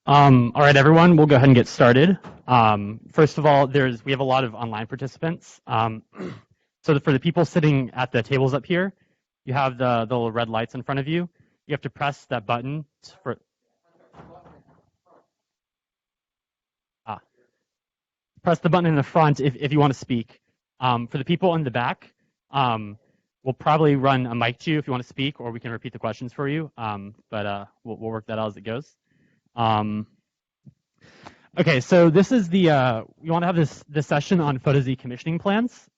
All right, everyone, we'll go ahead and get started. First of all, we have a lot of online participants. So for the people sitting at the tables up here, you have the little red lights in front of you. You have to press that button press the button in the front if you want to speak. For the people in the back, we'll probably run a mic to you if you want to speak, or we can repeat the questions for you. But we'll work that out as it goes. Okay, so this is we want to have this session on PhotoZ commissioning plans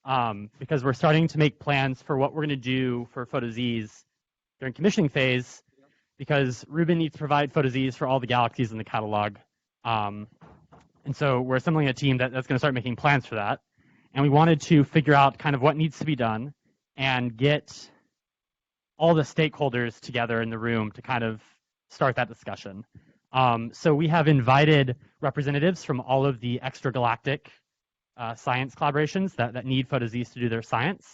because we're starting to make plans for what we're going to do for PhotoZs during commissioning phase, because Rubin needs to provide PhotoZs for all the galaxies in the catalog. And so we're assembling a team that's going to start making plans for that. And we wanted to figure out kind of what needs to be done and get all the stakeholders together in the room to kind of start that discussion. So we have invited representatives from all of the extragalactic science collaborations that need PhotoZs to do their science.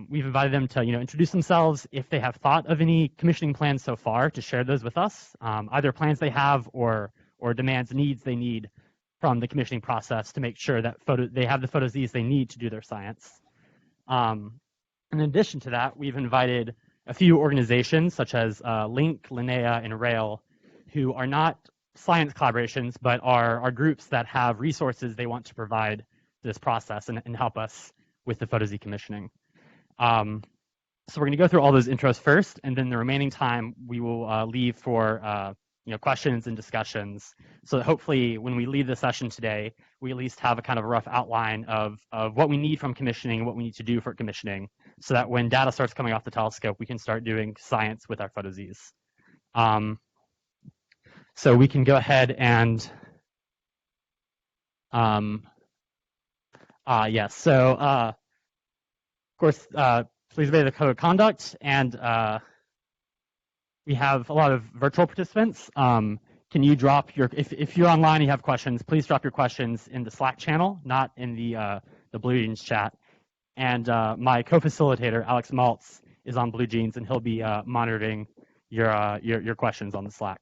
We've invited them to introduce themselves, if they have thought of any commissioning plans so far, to share those with us, either plans they have or demands, needs they need from the commissioning process to make sure that they have the PhotoZs they need to do their science. In addition to that, we've invited a few organizations such as Link, Linnea, and Rail, who are not science collaborations, but are groups that have resources they want to provide this process and help us with the PhotoZ commissioning. So we're going to go through all those intros first, and then the remaining time we will leave for questions and discussions, so that hopefully when we leave the session today, we at least have a kind of rough outline of what we need from commissioning, what we need to do for commissioning, so that when data starts coming off the telescope, we can start doing science with our PhotoZs. So we can go ahead and, yes, so of course, please obey the code of conduct, and we have a lot of virtual participants. Can you drop if you're online and you have questions, please drop your questions in the Slack channel, not in the Blue Jeans chat. And my co-facilitator, Alex Malz, is on Blue Jeans, and he'll be monitoring your questions on the Slack.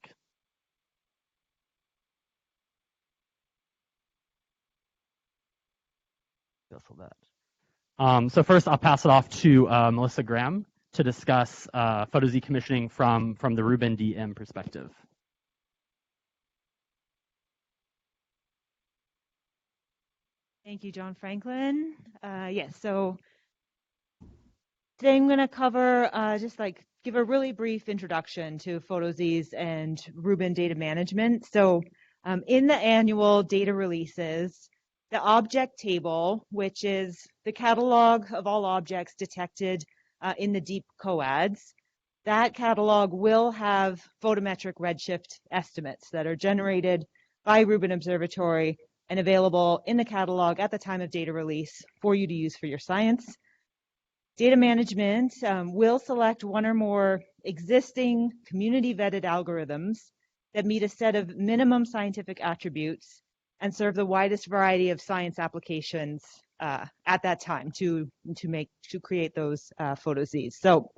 So first, I'll pass it off to Melissa Graham to discuss PhotoZ commissioning from the Rubin DM perspective. Thank you, John Franklin. Yes, so today I'm going to cover give a really brief introduction to PhotoZs and Rubin data management. So in the annual data releases, the object table, which is the catalog of all objects detected in the deep coads, that catalog will have photometric redshift estimates that are generated by Rubin Observatory and available in the catalog at the time of data release for you to use for your science. Data management will select one or more existing community-vetted algorithms that meet a set of minimum scientific attributes and serve the widest variety of science applications at that time to create those PhotoZs. So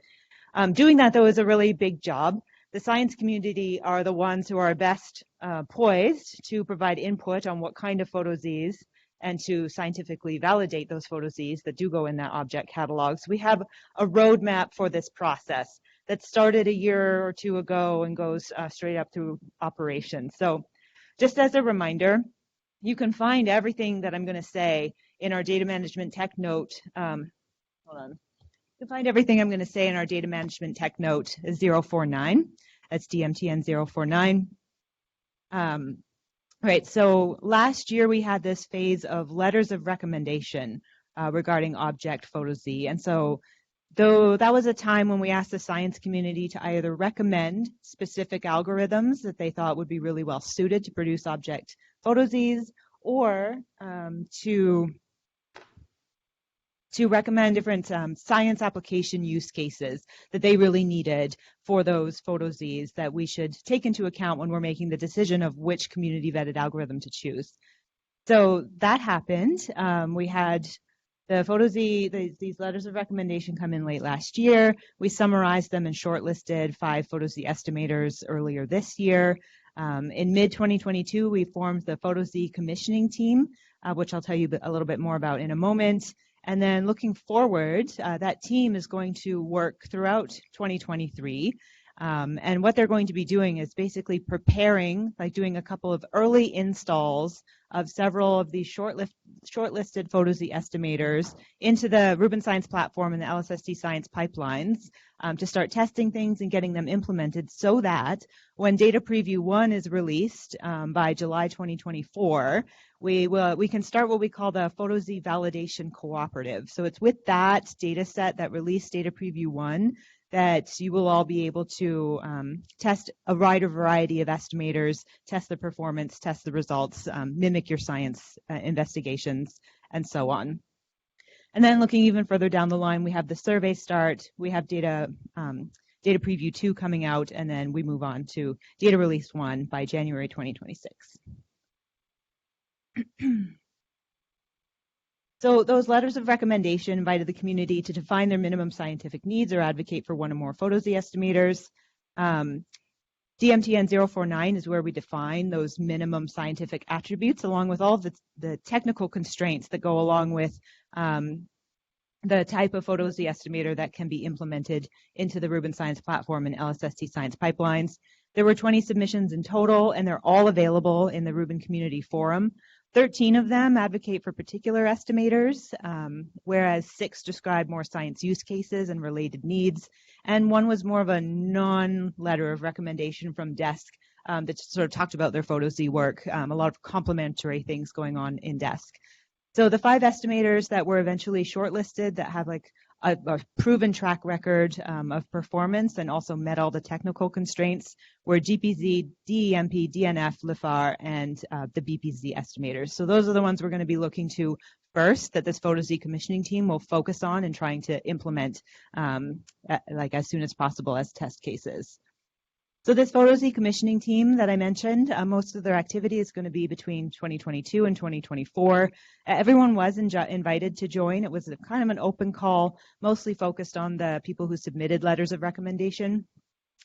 doing that, though, is a really big job. The science community are the ones who are best poised to provide input on what kind of PhotoZs and to scientifically validate those PhotoZs that do go in that object catalog. So we have a roadmap for this process that started a year or two ago and goes straight up through operations. So just as a reminder, you can find everything that I'm going to say in our data management tech note. Hold on. You can find everything I'm going to say in our data management tech note 049. That's DMTN 049. Right, so last year we had this phase of letters of recommendation regarding object PhotoZ. And so though that was a time when we asked the science community to either recommend specific algorithms that they thought would be really well suited to produce object PhotoZs, or to recommend different science application use cases that they really needed for those PhotoZs that we should take into account when we're making the decision of which community vetted algorithm to choose. So that happened. We had the PhotoZ, these letters of recommendation come in late last year. We summarized them and shortlisted 5 PhotoZ estimators earlier this year. In mid-2022, we formed the PhotoZ commissioning team, which I'll tell you a little bit more about in a moment. And then looking forward, that team is going to work throughout 2023. And what they're going to be doing is basically preparing, like doing a couple of early installs of several of these shortlisted PhotoZ estimators into the Rubin Science platform and the LSST Science pipelines to start testing things and getting them implemented so that when Data Preview 1 is released by July 2024, we can start what we call the PhotoZ Validation Cooperative. So it's with that data set that released Data Preview 1 that you will all be able to test a wider variety of estimators, test the performance, test the results, mimic your science investigations, and so on. And then looking even further down the line, we have the survey start, we have data preview 2 coming out, and then we move on to data release 1 by January 2026. So those letters of recommendation invited the community to define their minimum scientific needs or advocate for one or more PhotoZ estimators. DMTN 049 is where we define those minimum scientific attributes along with all of the technical constraints that go along with the type of PhotoZ estimator that can be implemented into the Rubin Science platform and LSST Science pipelines. There were 20 submissions in total, and they're all available in the Rubin Community Forum. 13 of them advocate for particular estimators, whereas 6 describe more science use cases and related needs, and 1 was more of a non-letter of recommendation from DESC that sort of talked about their PhotoZ work, a lot of complementary things going on in DESC. So the 5 estimators that were eventually shortlisted that have like a proven track record of performance and also met all the technical constraints were GPZ, DEMP, DNF, LIFAR, and the BPZ estimators. So those are the ones we're going to be looking to first, that this PhotoZ commissioning team will focus on and trying to implement like as soon as possible as test cases. So this PhotoZ commissioning team that I mentioned, most of their activity is going to be between 2022 and 2024. Everyone was invited to join. It was kind of an open call, mostly focused on the people who submitted letters of recommendation.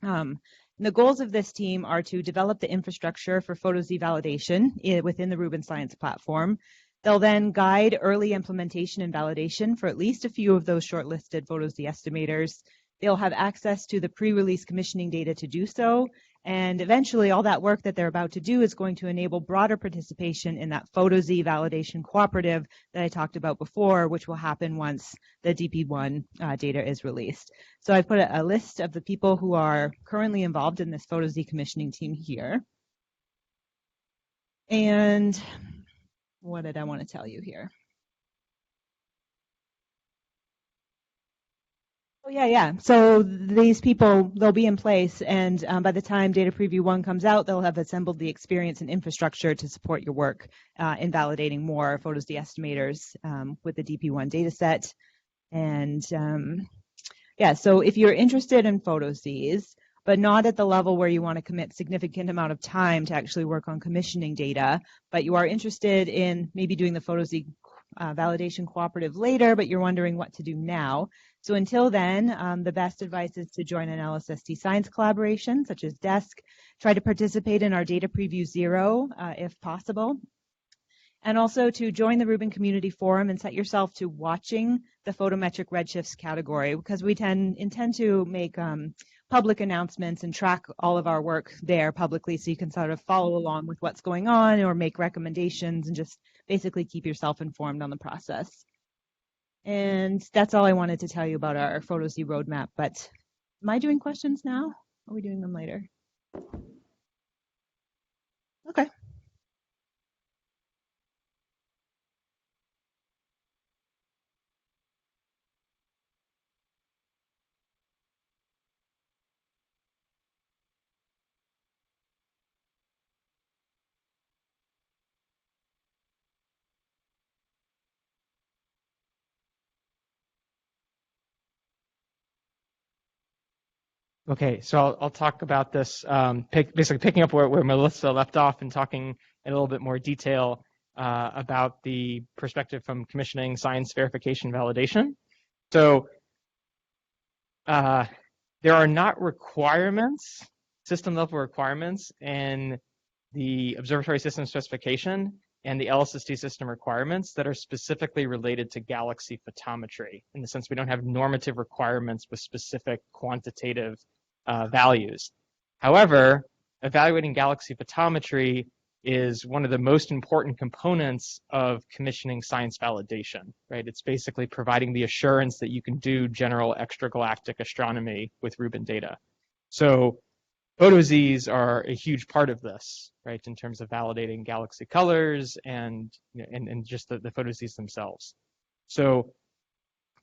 The goals of this team are to develop the infrastructure for PhotoZ validation within the Rubin Science platform. They'll then guide early implementation and validation for at least a few of those shortlisted PhotoZ estimators. They'll have access to the pre-release commissioning data to do so, and eventually all that work that they're about to do is going to enable broader participation in that PhotoZ Validation Cooperative that I talked about before, which will happen once the DP1 data is released. So I put a list of the people who are currently involved in this PhotoZ commissioning team here. And what did I want to tell you here? Oh, yeah. So these people, they'll be in place, and by the time Data Preview 1 comes out, they'll have assembled the experience and infrastructure to support your work in validating more PhotoZ estimators with the DP1 dataset. And yeah, so if you're interested in PhotoZs, but not at the level where you want to commit significant amount of time to actually work on commissioning data, but you are interested in maybe doing the PhotoZ validation cooperative later, but you're wondering what to do now. So until then, the best advice is to join an LSST science collaboration, such as DESC. Try to participate in our Data Preview 0, if possible. And also to join the Rubin Community Forum and set yourself to watching the Photometric Redshifts category, because we intend to make public announcements and track all of our work there publicly, so you can sort of follow along with what's going on or make recommendations and just basically keep yourself informed on the process. And that's all I wanted to tell you about our PhotoZ roadmap. But am I doing questions now? Or are we doing them later? Okay. Okay, so I'll talk about this, basically picking up where Melissa left off and talking in a little bit more detail about the perspective from commissioning, science verification, validation. So there are not requirements, system level requirements in the observatory system specification and the LSST system requirements that are specifically related to galaxy photometry, in the sense we don't have normative requirements with specific quantitative values. However, evaluating galaxy photometry is one of the most important components of commissioning science validation, right? It's basically providing the assurance that you can do general extragalactic astronomy with Rubin data. So PhotoZs are a huge part of this, right, in terms of validating galaxy colors and just the PhotoZs themselves. So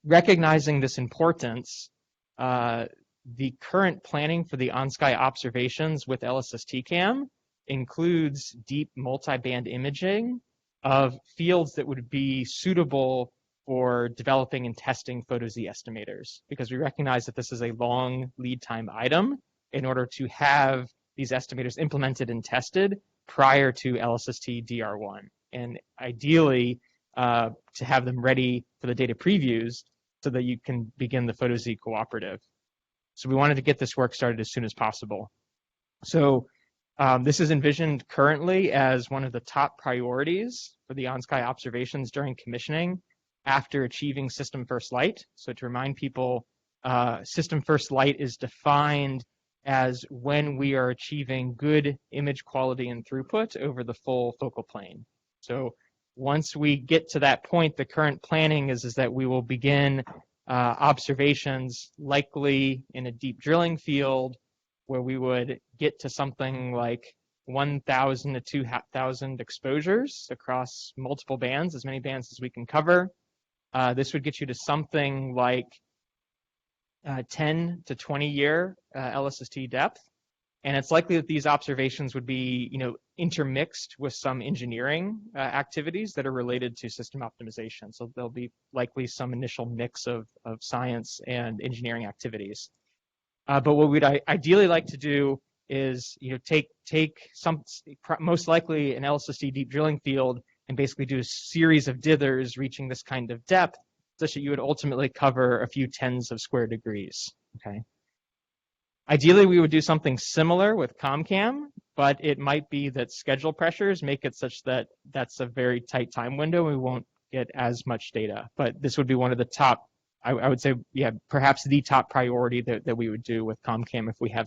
recognizing this importance, the current planning for the on-sky observations with LSST CAM includes deep multi-band imaging of fields that would be suitable for developing and testing PhotoZ estimators, because we recognize that this is a long lead time item in order to have these estimators implemented and tested prior to LSST DR1, and ideally to have them ready for the data previews so that you can begin the PhotoZ cooperative. So we wanted to get this work started as soon as possible. So this is envisioned currently as one of the top priorities for the on-sky observations during commissioning after achieving system first light. So to remind people, system first light is defined as when we are achieving good image quality and throughput over the full focal plane. So once we get to that point, the current planning is that we will begin observations likely in a deep drilling field where we would get to something like 1,000 to 2,000 exposures across multiple bands, as many bands as we can cover. This would get you to something like 10 to 20 year LSST depth. And it's likely that these observations would be, intermixed with some engineering activities that are related to system optimization. So there'll be likely some initial mix of science and engineering activities. But what we'd ideally like to do is, take some, most likely an LSST deep drilling field, and basically do a series of dithers reaching this kind of depth, such that you would ultimately cover a few tens of square degrees. Okay. Ideally, we would do something similar with ComCam, but it might be that schedule pressures make it such that that's a very tight time window. We won't get as much data, but this would be one of the top, I would say, yeah, perhaps the top priority that we would do with ComCam if we have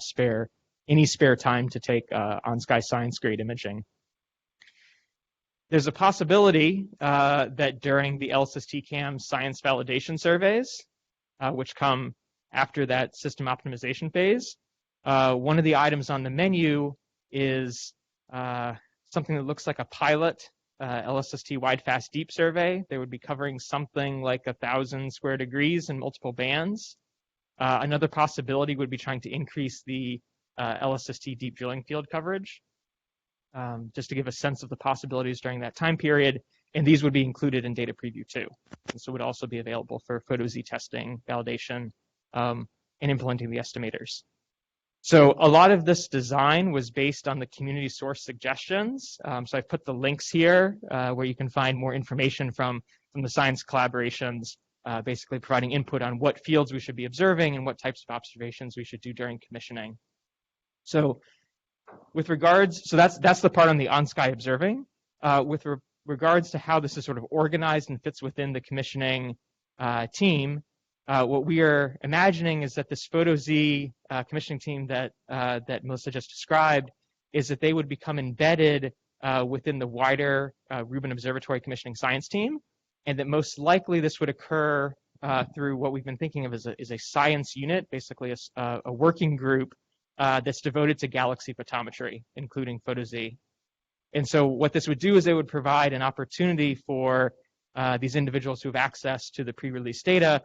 any spare time to take on-sky science grade imaging. There's a possibility that during the LSST CAM science validation surveys, which come after that system optimization phase, one of the items on the menu is something that looks like a pilot LSST wide fast deep survey. They would be covering something like 1,000 square degrees in multiple bands. Another possibility would be trying to increase the LSST deep drilling field coverage, just to give a sense of the possibilities during that time period. And these would be included in data preview too. And so would also be available for PhotoZ testing, validation, and implementing the estimators. So a lot of this design was based on the community source suggestions. So I've put the links here where you can find more information from the science collaborations, basically providing input on what fields we should be observing and what types of observations we should do during commissioning. So with regards, so that's the part on the on-sky observing. With regards to how this is sort of organized and fits within the commissioning team, what we are imagining is that this PhotoZ commissioning team that Melissa just described is that they would become embedded within the wider Rubin Observatory commissioning science team, and that most likely this would occur through what we've been thinking of as a science unit, basically a working group that's devoted to galaxy photometry, including PhotoZ. And so what this would do is it would provide an opportunity for these individuals who have access to the pre-release data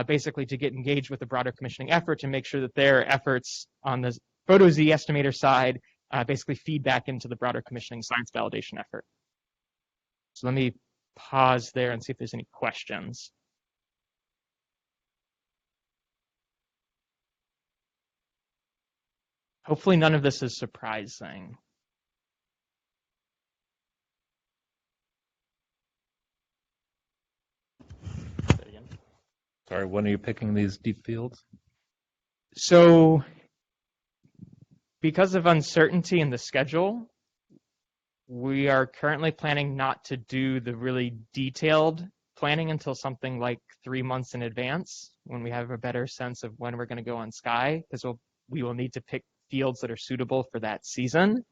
basically to get engaged with the broader commissioning effort to make sure that their efforts on the PhotoZ estimator side basically feed back into the broader commissioning science validation effort. So let me pause there and see if there's any questions. Hopefully none of this is surprising. Sorry, when are you picking these deep fields? So because of uncertainty in the schedule, We are currently planning not to do the really detailed planning until something like 3 months in advance, when we have a better sense of when we're going to go on Sky, because we will need to pick fields that are suitable for that season.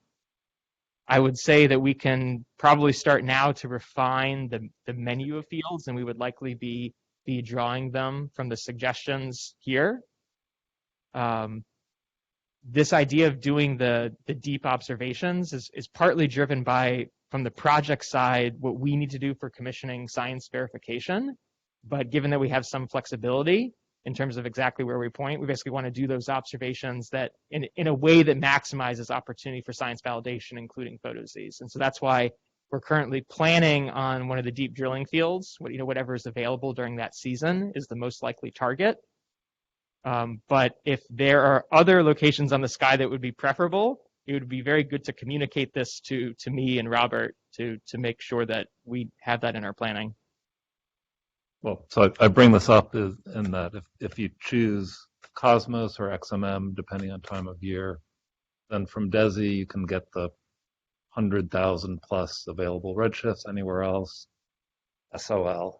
I would say that we can probably start now to refine the menu of fields, and we would likely be drawing them from the suggestions here. This idea of doing the deep observations is partly driven by, from the project side, what we need to do for commissioning science verification. But given that we have some flexibility in terms of exactly where we point, we basically want to do those observations that in a way that maximizes opportunity for science validation, including photoz's. And so that's why we're currently planning on one of the deep drilling fields. Whatever is available during that season is the most likely target. But if there are other locations on the sky that would be preferable, it would be very good to communicate this to me and Robert to make sure that we have that in our planning. Well, so I bring this up in that if you choose Cosmos or XMM, depending on time of year, then from DESI you can get the 100,000 plus available redshifts. Anywhere else, SOL.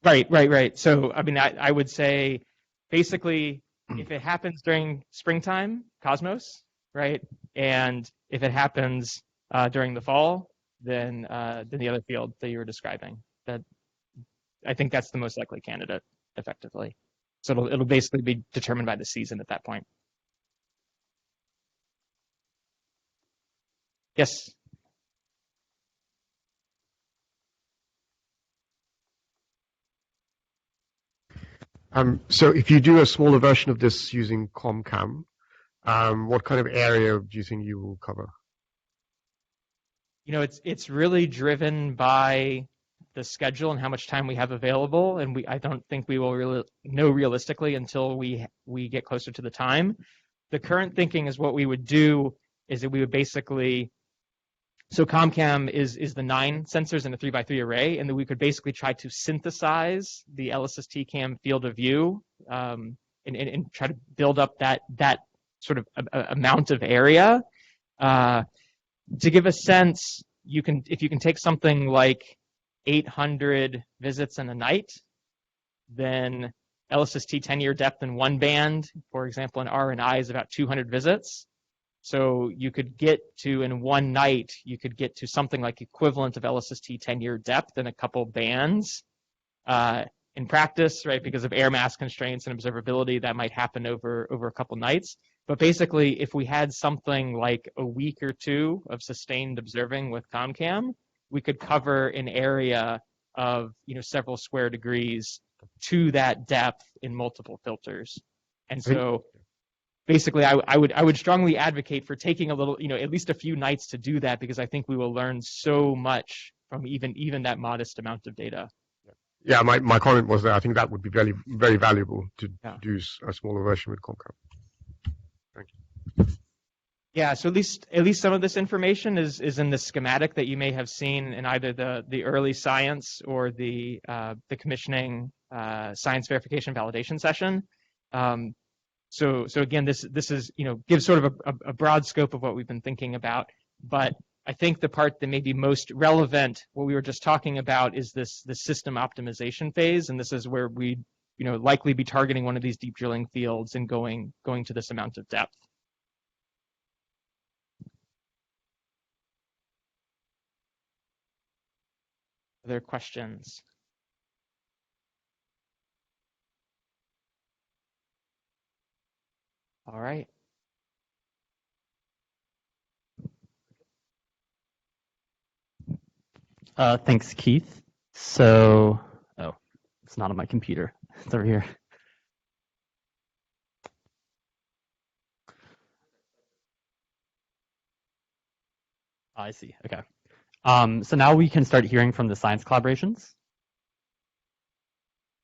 Right. So, I mean, I would say, basically, if it happens during springtime, Cosmos, right? And if it happens during the fall, then the other field that you were describing. That, I think that's the most likely candidate, effectively. So it'll basically be determined by the season at that point. Yes. So if you do a smaller version of this using ComCam, what kind of area do you think you will cover? It's really driven by the schedule and how much time we have available, and I don't think we will really know realistically until we get closer to the time. The current thinking is what we would do is that we would basically, so ComCam is the 9 sensors in a 3x3 array, and then we could basically try to synthesize the LSST cam field of view and try to build up that sort of amount of area. To give a sense, if you can take something like 800 visits in a night, then LSST 10-year depth in one band, for example, in R and I, is about 200 visits. So you could get to, in one night, you could get to something like equivalent of LSST 10-year depth in a couple bands. In practice, right, because of air mass constraints and observability, that might happen over a couple nights. But basically, if we had something like a week or two of sustained observing with ComCam, we could cover an area of several square degrees to that depth in multiple filters. And so basically, I would strongly advocate for taking a little, at least a few nights to do that, because I think we will learn so much from even that modest amount of data. Yeah, my comment was that I think that would be very, very valuable to do a smaller version with ComCam. Thank you. Yeah, so at least some of this information is in the schematic that you may have seen in either the early science or the commissioning science verification validation session. So again, this is gives sort of a broad scope of what we've been thinking about. But I think the part that may be most relevant, what we were just talking about, is the system optimization phase, and this is where we likely be targeting one of these deep drilling fields and going to this amount of depth. Other questions? All right. Thanks, Keith. So, it's not on my computer. It's over here. I see. Okay. So now we can start hearing from the science collaborations.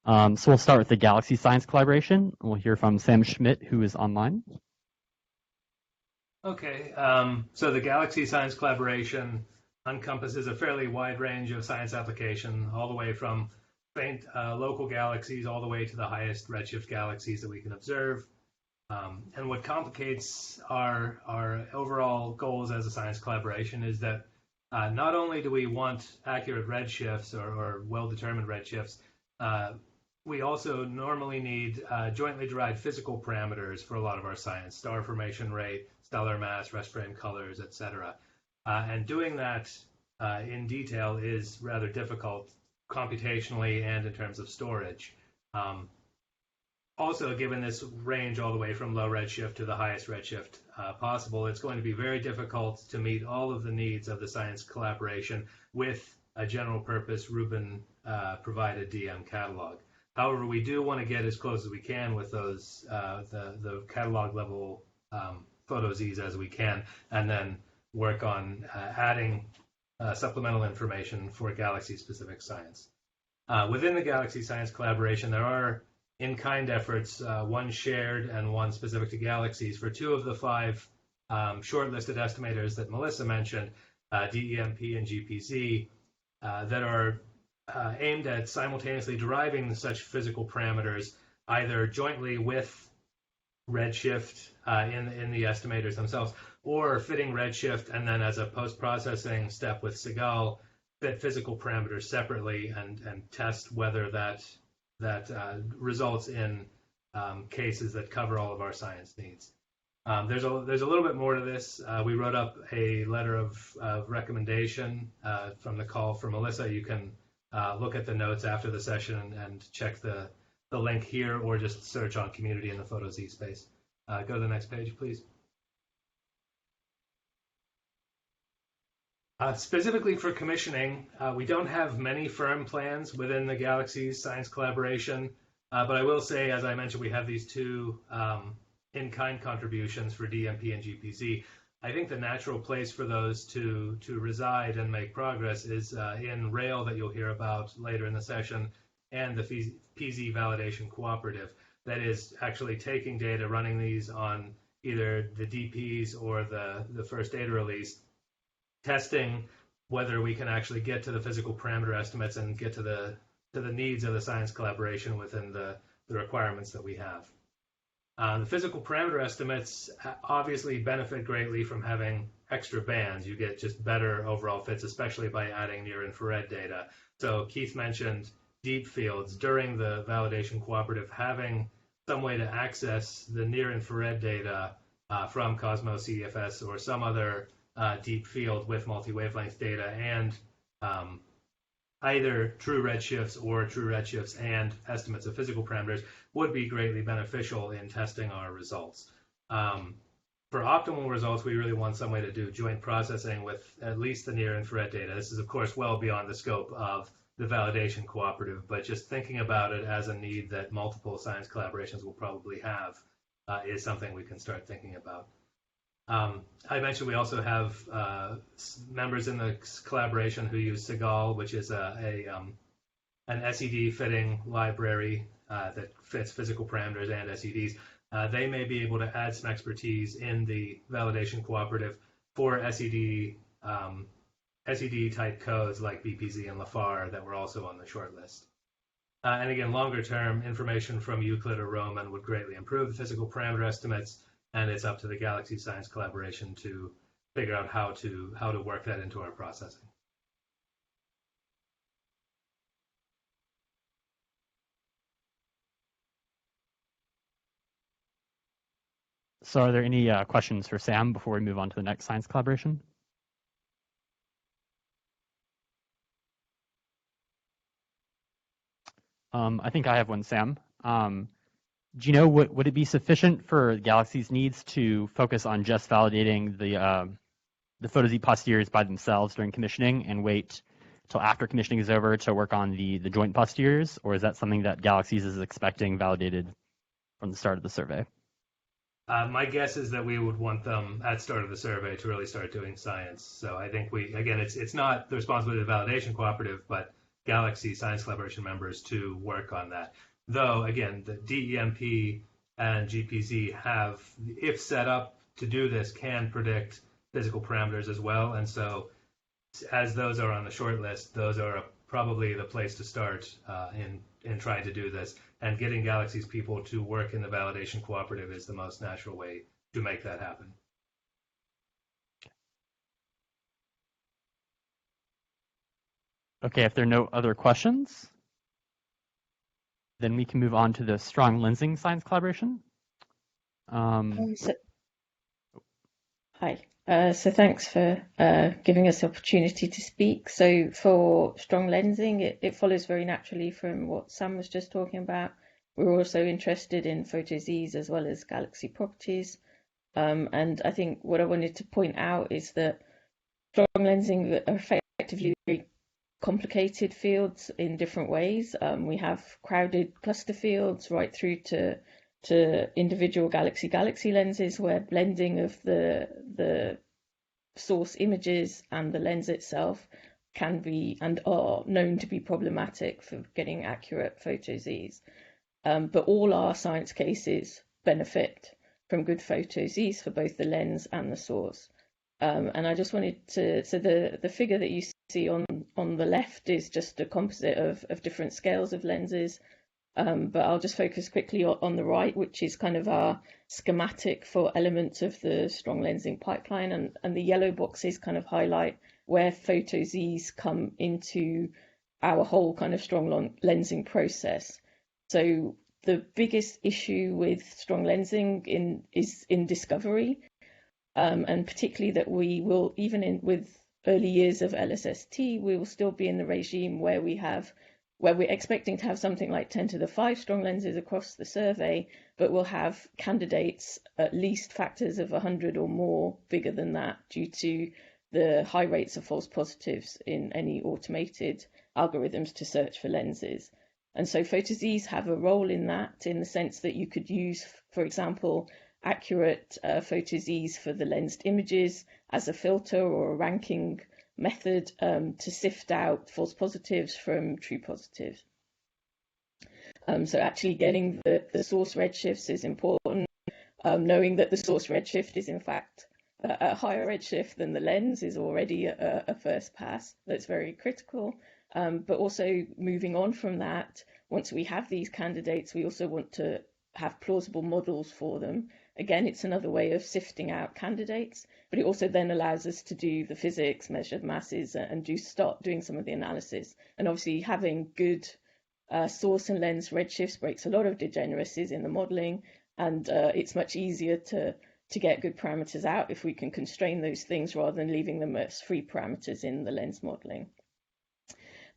So we'll start with the Galaxy Science Collaboration. We'll hear from Sam Schmidt, who is online. Okay, so the Galaxy Science Collaboration encompasses a fairly wide range of science application, all the way from faint local galaxies all the way to the highest redshift galaxies that we can observe. And what complicates our overall goals as a science collaboration is that not only do we want accurate redshifts or well-determined redshifts, we also normally need jointly derived physical parameters for a lot of our science: star formation rate, stellar mass, rest frame colors, etc. And doing that in detail is rather difficult computationally and in terms of storage. Also, given this range all the way from low redshift to the highest redshift possible, it's going to be very difficult to meet all of the needs of the science collaboration with a general purpose Rubin provided DM catalog. However, we do want to get as close as we can with those the catalog level PhotoZs as we can, and then work on adding supplemental information for galaxy-specific science. Within the Galaxy Science Collaboration, there are in-kind efforts, one shared and one specific to galaxies, for 2 of the 5 shortlisted estimators that Melissa mentioned, DEMP and GPZ, that are aimed at simultaneously deriving such physical parameters, either jointly with redshift in the estimators themselves, or fitting redshift and then as a post-processing step with Segal, fit physical parameters separately and test whether that results in cases that cover all of our science needs. There's a little bit more to this. We wrote up a letter of recommendation from the call for Melissa. You can look at the notes after the session and check the link here, or just search on community in the PhotoZ space. Go to the next page, please. Specifically for commissioning, we don't have many firm plans within the Galaxy's Science Collaboration, but I will say, as I mentioned, we have these 2 in-kind contributions for DMP and GPZ. I think the natural place for those to reside and make progress is in Rail, that you'll hear about later in the session, and the PZ Validation Cooperative. That is actually taking data, running these on either the DPs or the first data release, testing whether we can actually get to the physical parameter estimates and get to the needs of the science collaboration within the requirements that we have. The physical parameter estimates obviously benefit greatly from having extra bands. You get just better overall fits, especially by adding near-infrared data. So Keith mentioned deep fields. During the validation cooperative, having some way to access the near-infrared data from Cosmos CDFS or some other deep field with multi-wavelength data, and either true redshifts or true redshifts and estimates of physical parameters would be greatly beneficial in testing our results. For optimal results, we really want some way to do joint processing with at least the near-infrared data. This is, of course, well beyond the scope of the validation cooperative, but just thinking about it as a need that multiple science collaborations will probably have is something we can start thinking about. I mentioned we also have members in the collaboration who use Segal, which is an SED fitting library that fits physical parameters and SEDs. They may be able to add some expertise in the validation cooperative for SED type codes like BPZ and LaFar that were also on the short list. And again, longer term, information from Euclid or Roman would greatly improve the physical parameter estimates, and it's up to the Galaxy Science Collaboration to figure out how to work that into our processing. So are there any questions for Sam before we move on to the next science collaboration? I think I have one, Sam. Do you know, would it be sufficient for Galaxy's needs to focus on just validating the PhotoZ posteriors by themselves during commissioning and wait till after commissioning is over to work on the joint posteriors, or is that something that Galaxy's is expecting validated from the start of the survey? My guess is that we would want them at start of the survey to really start doing science. So I think it's not the responsibility of the validation cooperative, but Galaxy Science Collaboration members to work on that. Though, again, the DEMP and GPZ have, if set up to do this, can predict physical parameters as well. And so as those are on the short list, those are probably the place to start in trying to do this. And getting Galaxy's people to work in the validation cooperative is the most natural way to make that happen. Okay, if there are no other questions, then we can move on to the strong lensing science collaboration. Hi. So thanks for giving us the opportunity to speak. So for strong lensing, it follows very naturally from what Sam was just talking about. We're also interested in photos's as well as galaxy properties. And I think what I wanted to point out is that strong lensing are effectively very complicated fields in different ways. We have crowded cluster fields right through to individual galaxy lenses, where blending of the source images and the lens itself can be and are known to be problematic for getting accurate photos's. But all our science cases benefit from good photos's for both the lens and the source. And I just wanted to, so the figure that you see on the left is just a composite of different scales of lenses. But I'll just focus quickly on the right, which is kind of our schematic for elements of the strong lensing pipeline. And the yellow boxes kind of highlight where photos's come into our whole kind of strong lensing process. So the biggest issue with strong lensing is in discovery, and particularly that we will, even with early years of LSST, we will still be in the regime where we're expecting to have something like 10 to the 5 strong lenses across the survey, but we'll have candidates at least factors of 100 or more bigger than that due to the high rates of false positives in any automated algorithms to search for lenses. And so photos's have a role in that, in the sense that you could use, for example, accurate photos's for the lensed images as a filter or a ranking method to sift out false positives from true positives. So actually getting the source redshifts is important. Knowing that the source redshift is in fact a higher redshift than the lens is already a first pass. That's very critical. But also moving on from that, once we have these candidates, we also want to have plausible models for them. Again, it's another way of sifting out candidates, but it also then allows us to do the physics, measured masses, and start doing some of the analysis. And obviously having good source and lens redshifts breaks a lot of degeneracies in the modeling, and it's much easier to get good parameters out if we can constrain those things rather than leaving them as free parameters in the lens modeling.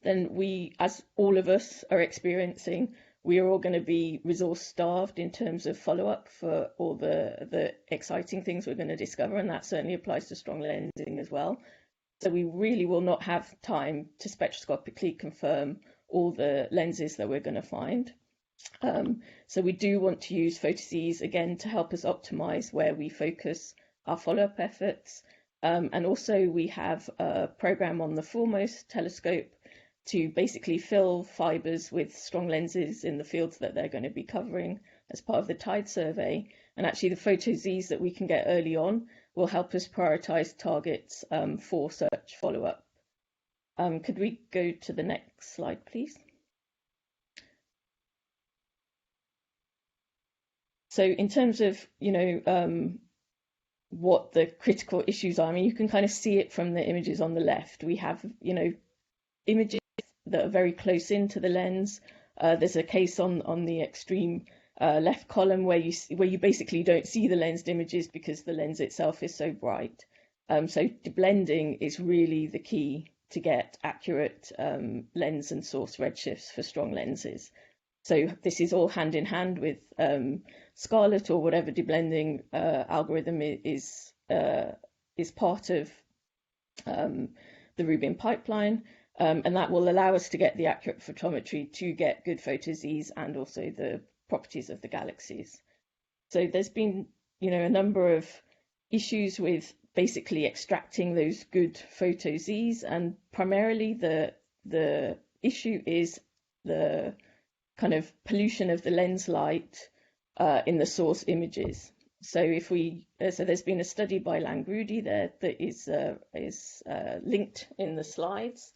Then we, as all of us are experiencing, we are all going to be resource starved in terms of follow-up for all the exciting things we're going to discover, and that certainly applies to strong lensing as well. So we really will not have time to spectroscopically confirm all the lenses that we're going to find. So we do want to use photos's again to help us optimize where we focus our follow-up efforts. And also we have a program on the Foremost telescope to basically fill fibers with strong lenses in the fields that they're going to be covering as part of the TIDE survey. And actually the photos's that we can get early on will help us prioritize targets for search follow-up. Could we go to the next slide, please? So in terms of, what the critical issues are, I mean, you can kind of see it from the images on the left. We have, images that are very close into the lens. There's a case on the extreme left column where you basically don't see the lensed images because the lens itself is so bright. So deblending is really the key to get accurate lens and source redshifts for strong lenses. So this is all hand in hand with Scarlet or whatever deblending algorithm is part of the Rubin pipeline. And that will allow us to get the accurate photometry to get good photos's and also the properties of the galaxies. So there's been, a number of issues with basically extracting those good photos's, and primarily the issue is the kind of pollution of the lens light in the source images. So so there's been a study by Langrudi there that is linked in the slides.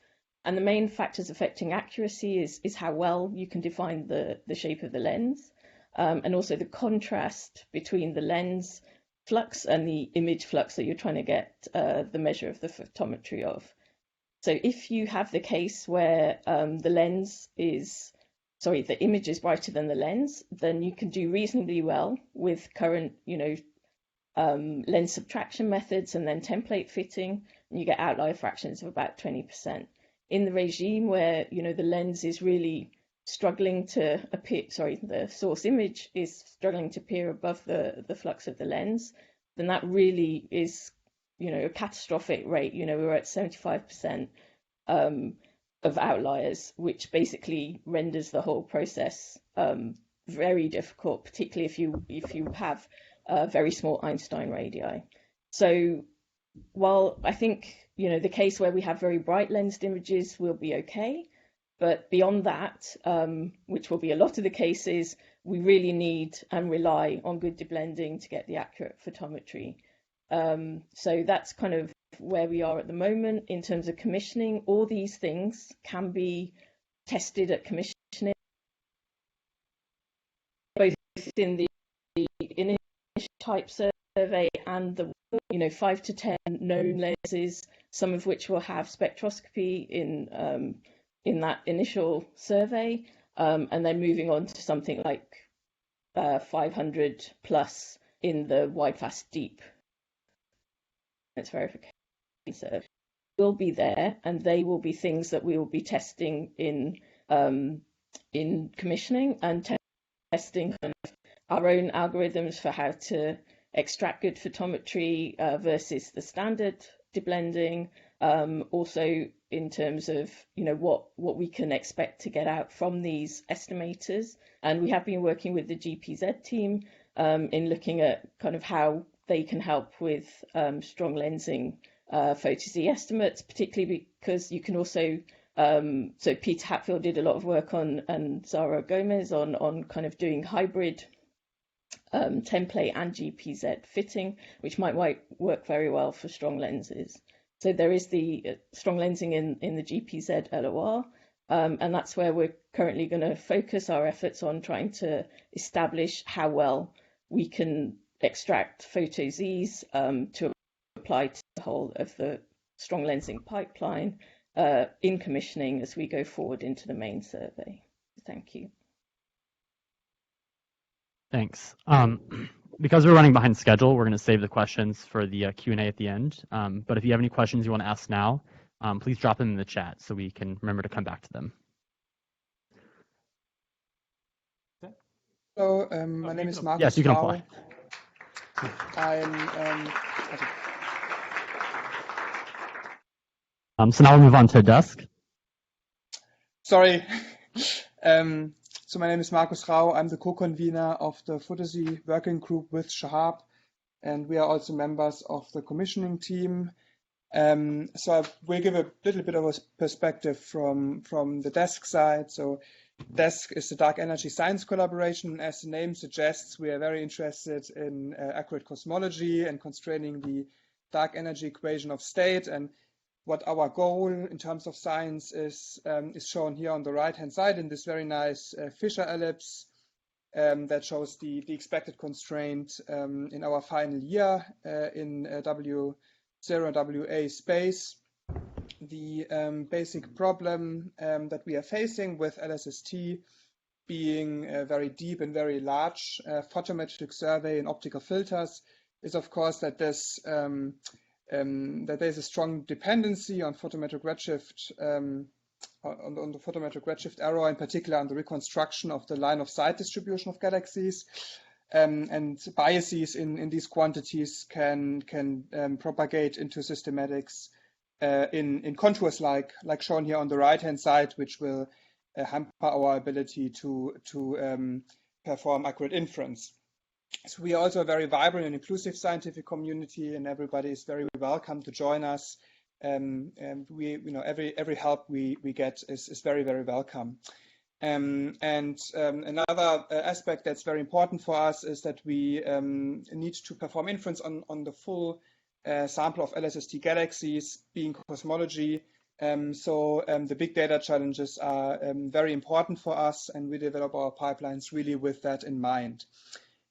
And the main factors affecting accuracy is how well you can define the shape of the lens, and also the contrast between the lens flux and the image flux that you're trying to get the measure of the photometry of. So if you have the case where the image is brighter than the lens, then you can do reasonably well with current, lens subtraction methods and then template fitting, and you get outlier fractions of about 20%. In the regime where, the lens is really struggling to appear, the source image is struggling to appear above the flux of the lens, then that really is, a catastrophic rate. We're at 75% of outliers, which basically renders the whole process very difficult, particularly if you have very small Einstein radii. So while I think the case where we have very bright lensed images will be okay, but beyond that, which will be a lot of the cases, we really need and rely on good deblending to get the accurate photometry. So that's kind of where we are at the moment in terms of commissioning. All these things can be tested at commissioning, both in the initial type survey and the 5 to 10 known lenses, some of which will have spectroscopy in that initial survey, and then moving on to something like 500 plus in the wide, fast, deep verification survey. Will be there, and they will be things that we will be testing in commissioning and testing our own algorithms for how to extract good photometry versus the standard deblending. Also in terms of what we can expect to get out from these estimators, and we have been working with the GPZ team in looking at kind of how they can help with strong lensing photo Z estimates, particularly because you can also so Peter Hatfield did a lot of work on, and Zara Gomez on kind of doing hybrid template and GPZ fitting, which might work very well for strong lenses. So there is the strong lensing in the GPZ LOR, and that's where we're currently going to focus our efforts on trying to establish how well we can extract photo Zs to apply to the whole of the strong lensing pipeline in commissioning as we go forward into the main survey. Thank you. Thanks. Because we're running behind schedule, we're going to save the questions for the Q&A at the end. But if you have any questions you want to ask now, please drop them in the chat so we can remember to come back to them. Hello, my name is Markus. Yes, you can apply. So now we'll move on to desk. Sorry. So my name is Markus Rau. I'm the co-convener of the Photo-Z working group with Shahab, and we are also members of the commissioning team. So I will give a little bit of a perspective from the desk side. So desk is the dark energy science collaboration. As the name suggests, we are very interested in accurate cosmology and constraining the dark energy equation of state. And what our goal in terms of science is shown here on the right-hand side in this very nice Fisher ellipse that shows the expected constraint in our final year in W0 and WA space. The basic problem that we are facing with LSST being a very deep and very large photometric survey and optical filters is, of course, that that there's a strong dependency on photometric redshift, on the photometric redshift error, in particular on the reconstruction of the line of sight distribution of galaxies. And biases in these quantities can propagate into systematics in contours like shown here on the right-hand side, which will hamper our ability to perform accurate inference. So we are also a very vibrant and inclusive scientific community, and everybody is very welcome to join us. And every help we get is very, very welcome. Another aspect that's very important for us is that we need to perform inference on the full sample of LSST galaxies, being cosmology. So the big data challenges are very important for us, and we develop our pipelines really with that in mind.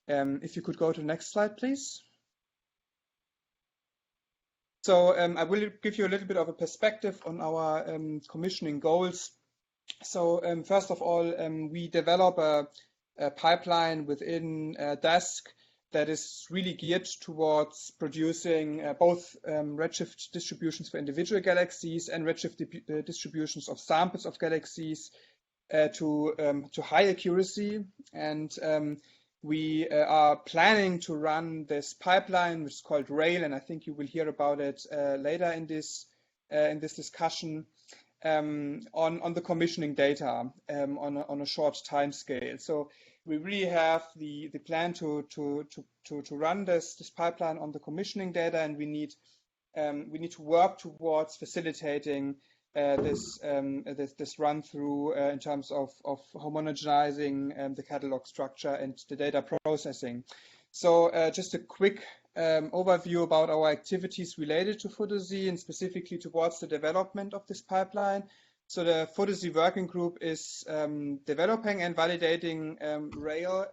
If you could go to the next slide, please. So I will give you a little bit of a perspective on our commissioning goals. So first of all, we develop a pipeline within Desk that is really geared towards producing both redshift distributions for individual galaxies and redshift distributions of samples of galaxies to high accuracy. And we are planning to run this pipeline, which is called RAIL, and I think you will hear about it later in this discussion, on the commissioning data on a short time scale. So we really have the plan to run this pipeline on the commissioning data, and we need to work towards facilitating this run through in terms of homogenizing the catalog structure and the data processing. So just a quick overview about our activities related to PhotoZ and specifically towards the development of this pipeline. So the PhotoZ working group is developing and validating RAIL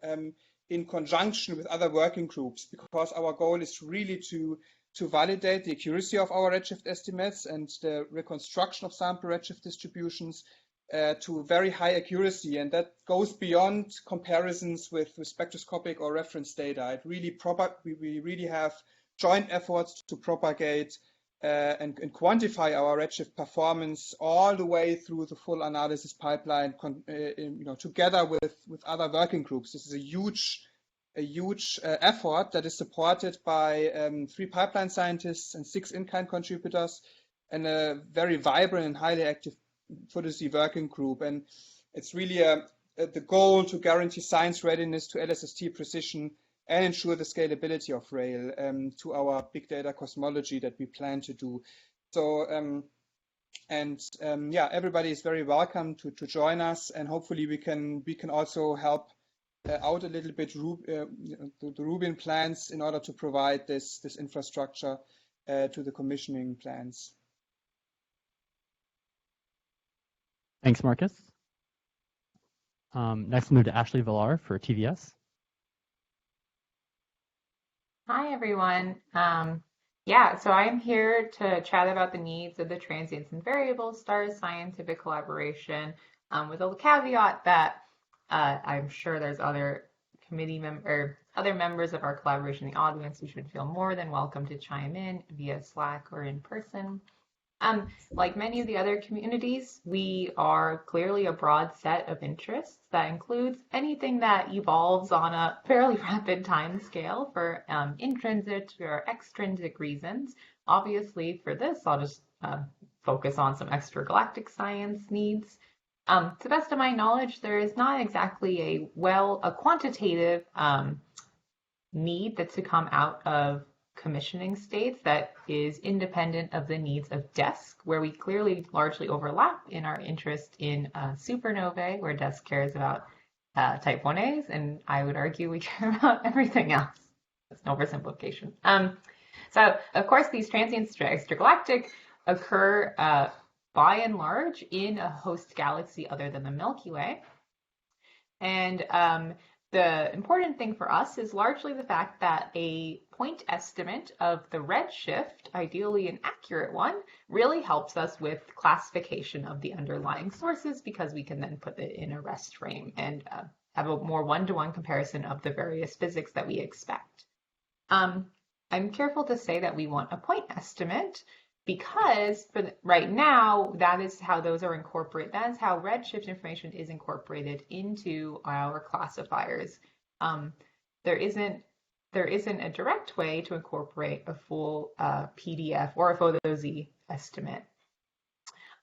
in conjunction with other working groups, because our goal is really to validate the accuracy of our redshift estimates and the reconstruction of sample redshift distributions to very high accuracy, and that goes beyond comparisons with spectroscopic or reference data. We really have joint efforts to propagate and quantify our redshift performance all the way through the full analysis pipeline, together with other working groups. This is a huge effort that is supported by 3 pipeline scientists and 6 in-kind contributors, and a very vibrant and highly active PhotoZ working group. And it's really the goal to guarantee science readiness to LSST precision and ensure the scalability of RAIL to our big data cosmology that we plan to do. So everybody is very welcome to join us, and hopefully we can also help out a little bit the Rubin plans in order to provide this infrastructure to the commissioning plans. Thanks, Marcus. Next, we'll move to Ashley Villar for TVS. Hi, everyone. So I'm here to chat about the needs of the transients and variables stars scientific collaboration, with a caveat that I'm sure there's other other members of our collaboration in the audience who should feel more than welcome to chime in via Slack or in person. Like many of the other communities, we are clearly a broad set of interests that includes anything that evolves on a fairly rapid time scale for intrinsic or extrinsic reasons. Obviously, for this, I'll just focus on some extragalactic science needs. To the best of my knowledge, there is not exactly a quantitative need that's to come out of commissioning states that is independent of the needs of DESC, where we clearly largely overlap in our interest in supernovae, where DESC cares about type 1As, and I would argue we care about everything else. That's an oversimplification. So, of course, these transients extragalactic occur by and large in a host galaxy other than the Milky Way. And the important thing for us is largely the fact that a point estimate of the redshift, ideally an accurate one, really helps us with classification of the underlying sources, because we can then put it in a rest frame and have a more one-to-one comparison of the various physics that we expect. I'm careful to say that we want a point estimate, because right now, that is how those are incorporated. That is how redshift information is incorporated into our classifiers. There isn't a direct way to incorporate a full PDF or a PhotoZ estimate.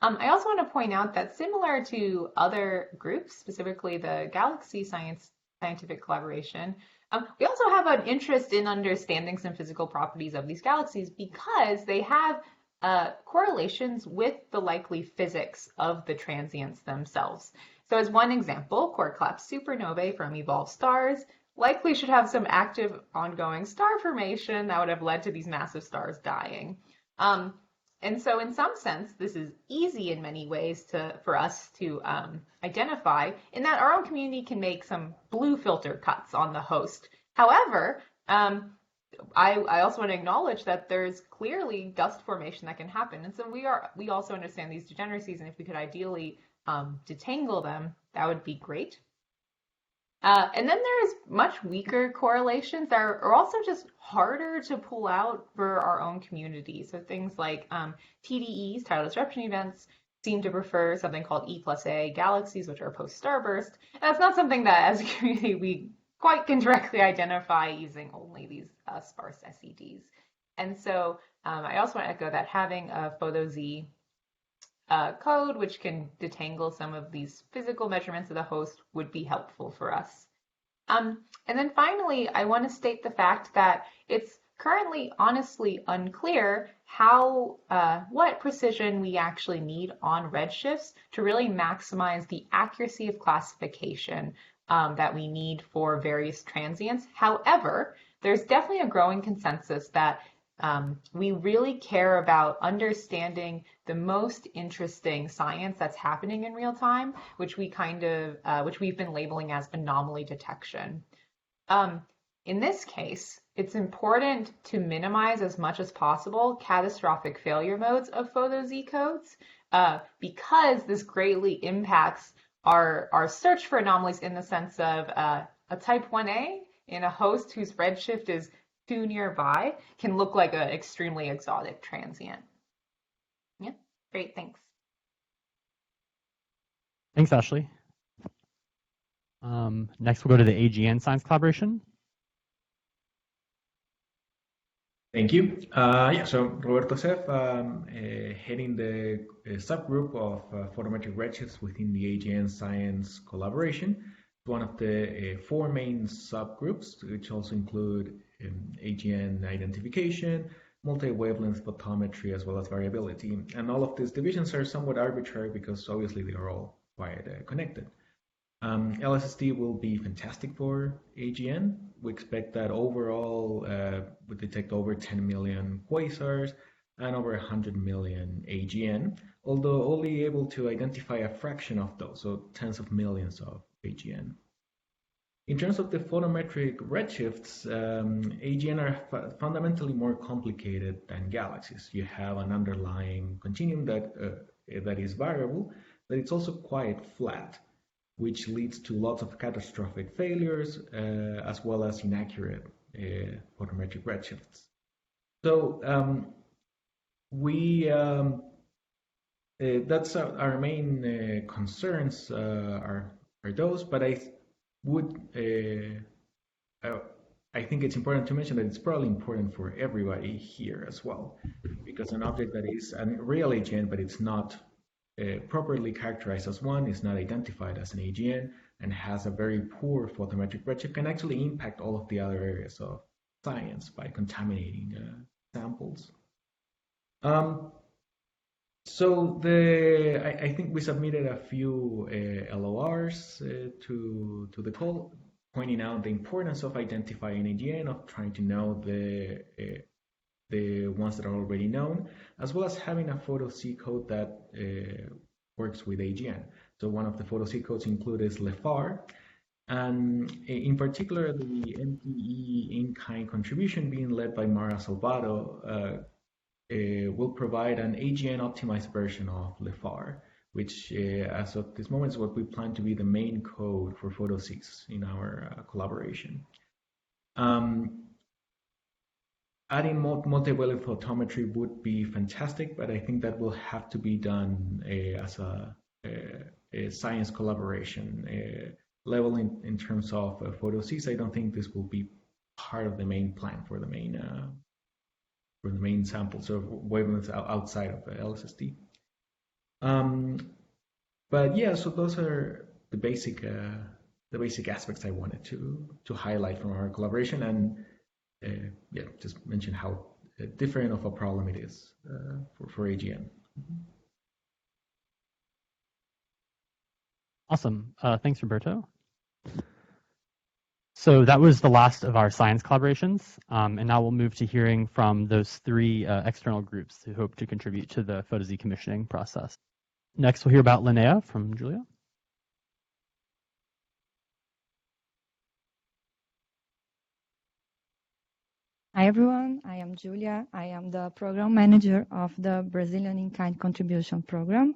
I also want to point out that similar to other groups, specifically the Galaxy Scientific Collaboration, we also have an interest in understanding some physical properties of these galaxies, because they have correlations with the likely physics of the transients themselves. So as one example, core-collapsed supernovae from evolved stars likely should have some active ongoing star formation that would have led to these massive stars dying. And so in some sense, this is easy in many ways for us to identify, in that our own community can make some blue filter cuts on the host. However, I also want to acknowledge that there's clearly dust formation that can happen. And so we also understand these degeneracies, and if we could ideally detangle them, that would be great. And then there's much weaker correlations that are also just harder to pull out for our own community. So things like TDEs, tidal disruption events, seem to prefer something called E+A galaxies, which are post-starburst. And that's not something that as a community we quite can directly identify using only these sparse SEDs. And so I also want to echo that having a PhotoZ code which can detangle some of these physical measurements of the host would be helpful for us. And then finally, I want to state the fact that it's currently honestly unclear what precision we actually need on redshifts to really maximize the accuracy of classification that we need for various transients. However, there's definitely a growing consensus that we really care about understanding the most interesting science that's happening in real time, which we've been labeling as anomaly detection. In this case, it's important to minimize as much as possible catastrophic failure modes of PhotoZ codes because this greatly impacts our search for anomalies in the sense of a type 1a in a host whose redshift is too nearby can look like an extremely exotic transient. Yeah, great, thanks. Thanks, Ashley. Next, we'll go to the AGN Science Collaboration. Thank you. Yeah, so Roberto Sef, heading the subgroup of photometric redshifts within the AGN Science Collaboration. One of the 4 main subgroups, which also include AGN identification, multi-wavelength photometry, as well as variability. And all of these divisions are somewhat arbitrary because obviously they are all quite connected. LSST will be fantastic for AGN. We expect that overall we detect over 10 million quasars and over 100 million AGN, although only able to identify a fraction of those, so tens of millions of AGN. In terms of the photometric redshifts, AGN are fundamentally more complicated than galaxies. You have an underlying continuum that is variable, but it's also quite flat, which leads to lots of catastrophic failures as well as inaccurate photometric redshifts. So that's our main concerns are those, but I think it's important to mention that it's probably important for everybody here as well, because an object that is a real AGN, but it's not properly characterized as one, is not identified as an AGN, and has a very poor photometric redshift, can actually impact all of the other areas of science by contaminating samples. So I think we submitted a few LORs to the call, pointing out the importance of identifying AGN, of trying to know the ones that are already known, as well as having a PhotoC code that works with AGN. So one of the PhotoC codes included LEFAR, and in particular the MTE in-kind contribution being led by Mara Salvato will provide an AGN optimized version of LEFAR, which as of this moment is what we plan to be the main code for PhotoCs in our collaboration. Adding multi-wavelength photometry would be fantastic, but I think that will have to be done as a science collaboration level in terms of PhotoCs. I don't think this will be part of the main plan for the main samples of wavelengths outside of LSST. But yeah, so those are the basic aspects I wanted to highlight from our collaboration, and yeah, just mention how different of a problem it is for AGN. Awesome. Thanks, Roberto. So that was the last of our science collaborations, and now we'll move to hearing from those 3 external groups who hope to contribute to the PhotoZ commissioning process. Next, we'll hear about Linnea from Julia. Hi everyone, I am Julia. I am the program manager of the Brazilian In-Kind Contribution Program.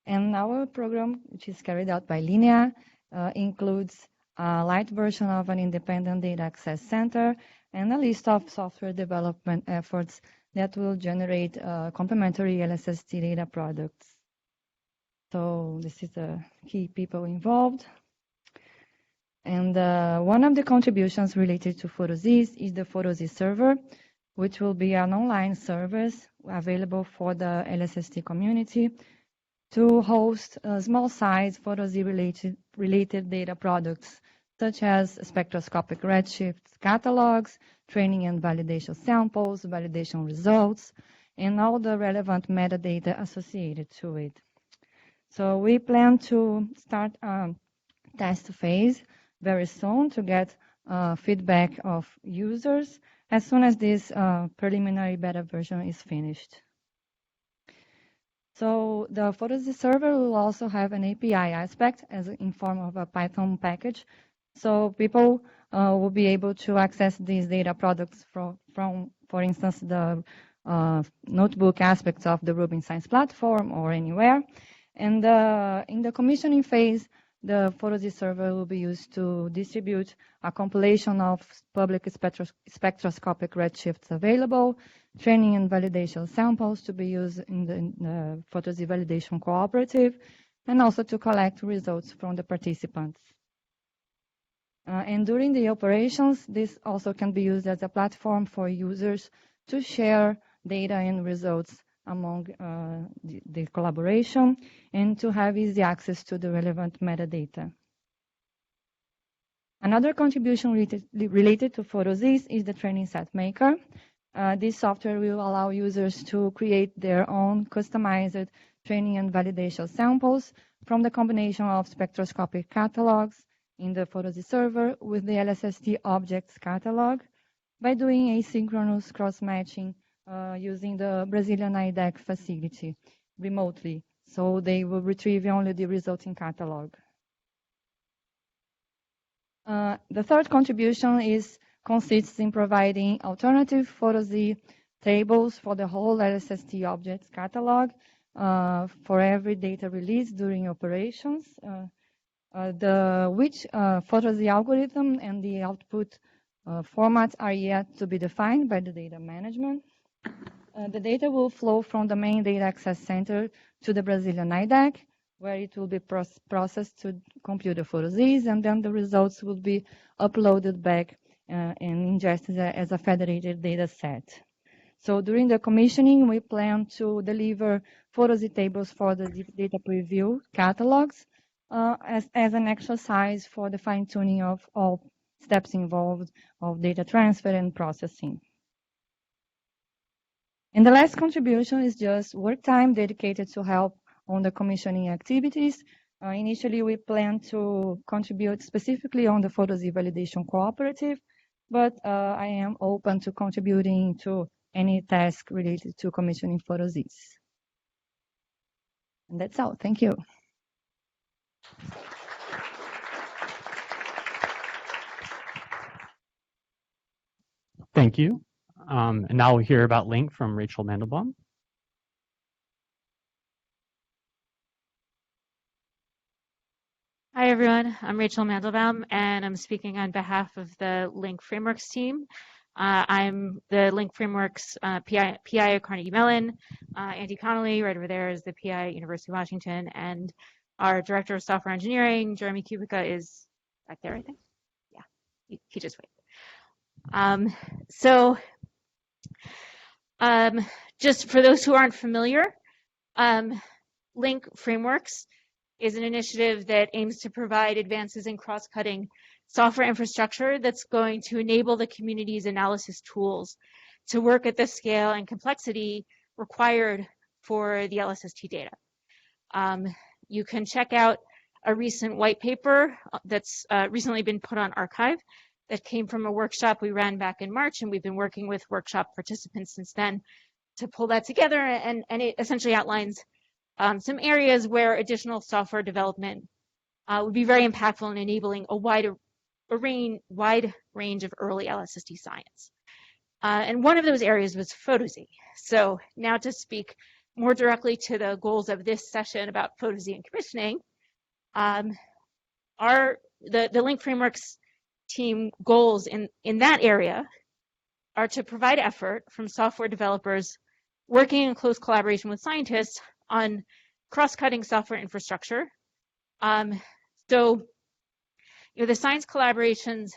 And our program, which is carried out by Linea, includes a light version of an independent data access center and a list of software development efforts that will generate complementary LSST data products. So this is the key people involved. And one of the contributions related to PhotoZees is the PhotoZees server, which will be an online service available for the LSST community to host small-size PhotoZees related data products, such as spectroscopic redshifts catalogs, training and validation samples, validation results, and all the relevant metadata associated to it. So we plan to start a test phase very soon to get feedback of users as soon as this preliminary beta version is finished. So the PhotoZees server will also have an API aspect as in form of a Python package. So people will be able to access these data products from for instance, the notebook aspects of the Rubin Science platform or anywhere. And in the commissioning phase, the PhotoZees server will be used to distribute a compilation of public spectroscopic redshifts available, training and validation samples to be used in the PhotoZees Validation Cooperative, and also to collect results from the participants. And during the operations, this also can be used as a platform for users to share data and results among the collaboration and to have easy access to the relevant metadata. Another contribution related to PhotoZees is the training set maker. This software will allow users to create their own customized training and validation samples from the combination of spectroscopic catalogs in the PhotoZees server with the LSST objects catalog by doing asynchronous cross-matching using the Brazilian IDEC facility remotely. So they will retrieve only the resulting catalog. The third contribution consists in providing alternative PhotoZees tables for the whole LSST objects catalog for every data release during operations. Which PhotoZees algorithm and the output formats are yet to be defined by the data management. The data will flow from the main data access center to the Brazilian IDEC, where it will be processed to compute the PhotoZees, and then the results will be uploaded back and ingested as a federated data set. So during the commissioning, we plan to deliver PhotoZees tables for the data preview catalogs as an exercise for the fine-tuning of all steps involved of data transfer and processing. And the last contribution is just work time dedicated to help on the commissioning activities. Initially, we plan to contribute specifically on the PhotoZees Validation Cooperative, but I am open to contributing to any task related to commissioning PhotoZees. And that's all. Thank you. Thank you. And now we'll hear about Link from Rachel Mandelbaum. Hi, everyone. I'm Rachel Mandelbaum, and I'm speaking on behalf of the Link Frameworks team. I'm the Link Frameworks PI at Carnegie Mellon. Andy Connolly, right over there, is the PI at University of Washington, and our Director of Software Engineering, Jeremy Kubica, is back there, I think. Yeah, he just waited. Just for those who aren't familiar, Link Frameworks is an initiative that aims to provide advances in cross-cutting software infrastructure that's going to enable the community's analysis tools to work at the scale and complexity required for the LSST data. You can check out a recent white paper that's recently been put on archive that came from a workshop we ran back in March, and we've been working with workshop participants since then to pull that together, and it essentially outlines some areas where additional software development would be very impactful in enabling a wide range of early LSST science. And one of those areas was PhotoZ. So now to speak more directly to the goals of this session about PhotoZ and commissioning, the Link Frameworks team goals in that area are to provide effort from software developers working in close collaboration with scientists on cross-cutting software infrastructure. So the science collaborations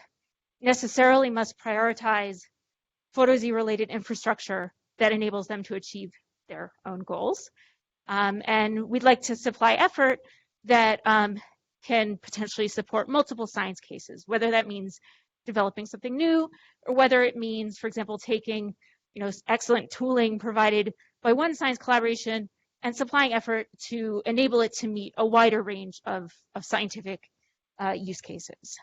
necessarily must prioritize PhotoZ related infrastructure that enables them to achieve their own goals. And we'd like to supply effort that can potentially support multiple science cases, whether that means developing something new, or whether it means, for example, taking excellent tooling provided by one science collaboration and supplying effort to enable it to meet a wider range of scientific use cases.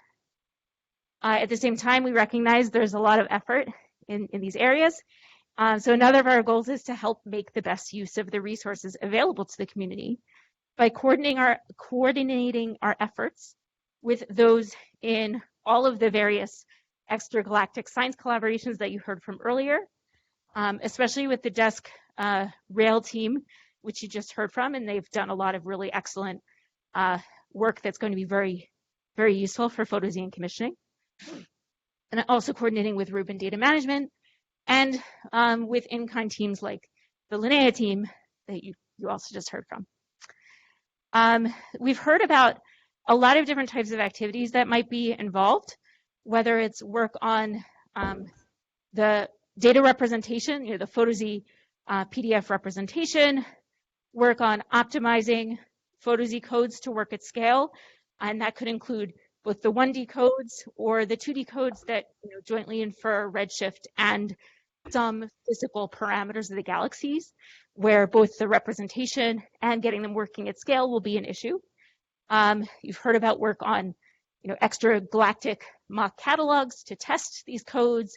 At the same time, we recognize there's a lot of effort in these areas. So another of our goals is to help make the best use of the resources available to the community by coordinating our efforts with those in all of the various extragalactic science collaborations that you heard from earlier, especially with the desk rail team, which you just heard from, and they've done a lot of really excellent work that's going to be very, very useful for PhotoZ and commissioning. And also coordinating with Rubin Data Management and with in-kind teams like the Linnea team that you also just heard from. We've heard about a lot of different types of activities that might be involved, whether it's work on the data representation, the PhotoZ PDF representation, work on optimizing PhotoZ codes to work at scale, and that could include both the 1D codes or the 2D codes that jointly infer redshift and some physical parameters of the galaxies, where both the representation and getting them working at scale will be an issue. You've heard about work on extragalactic mock catalogs to test these codes,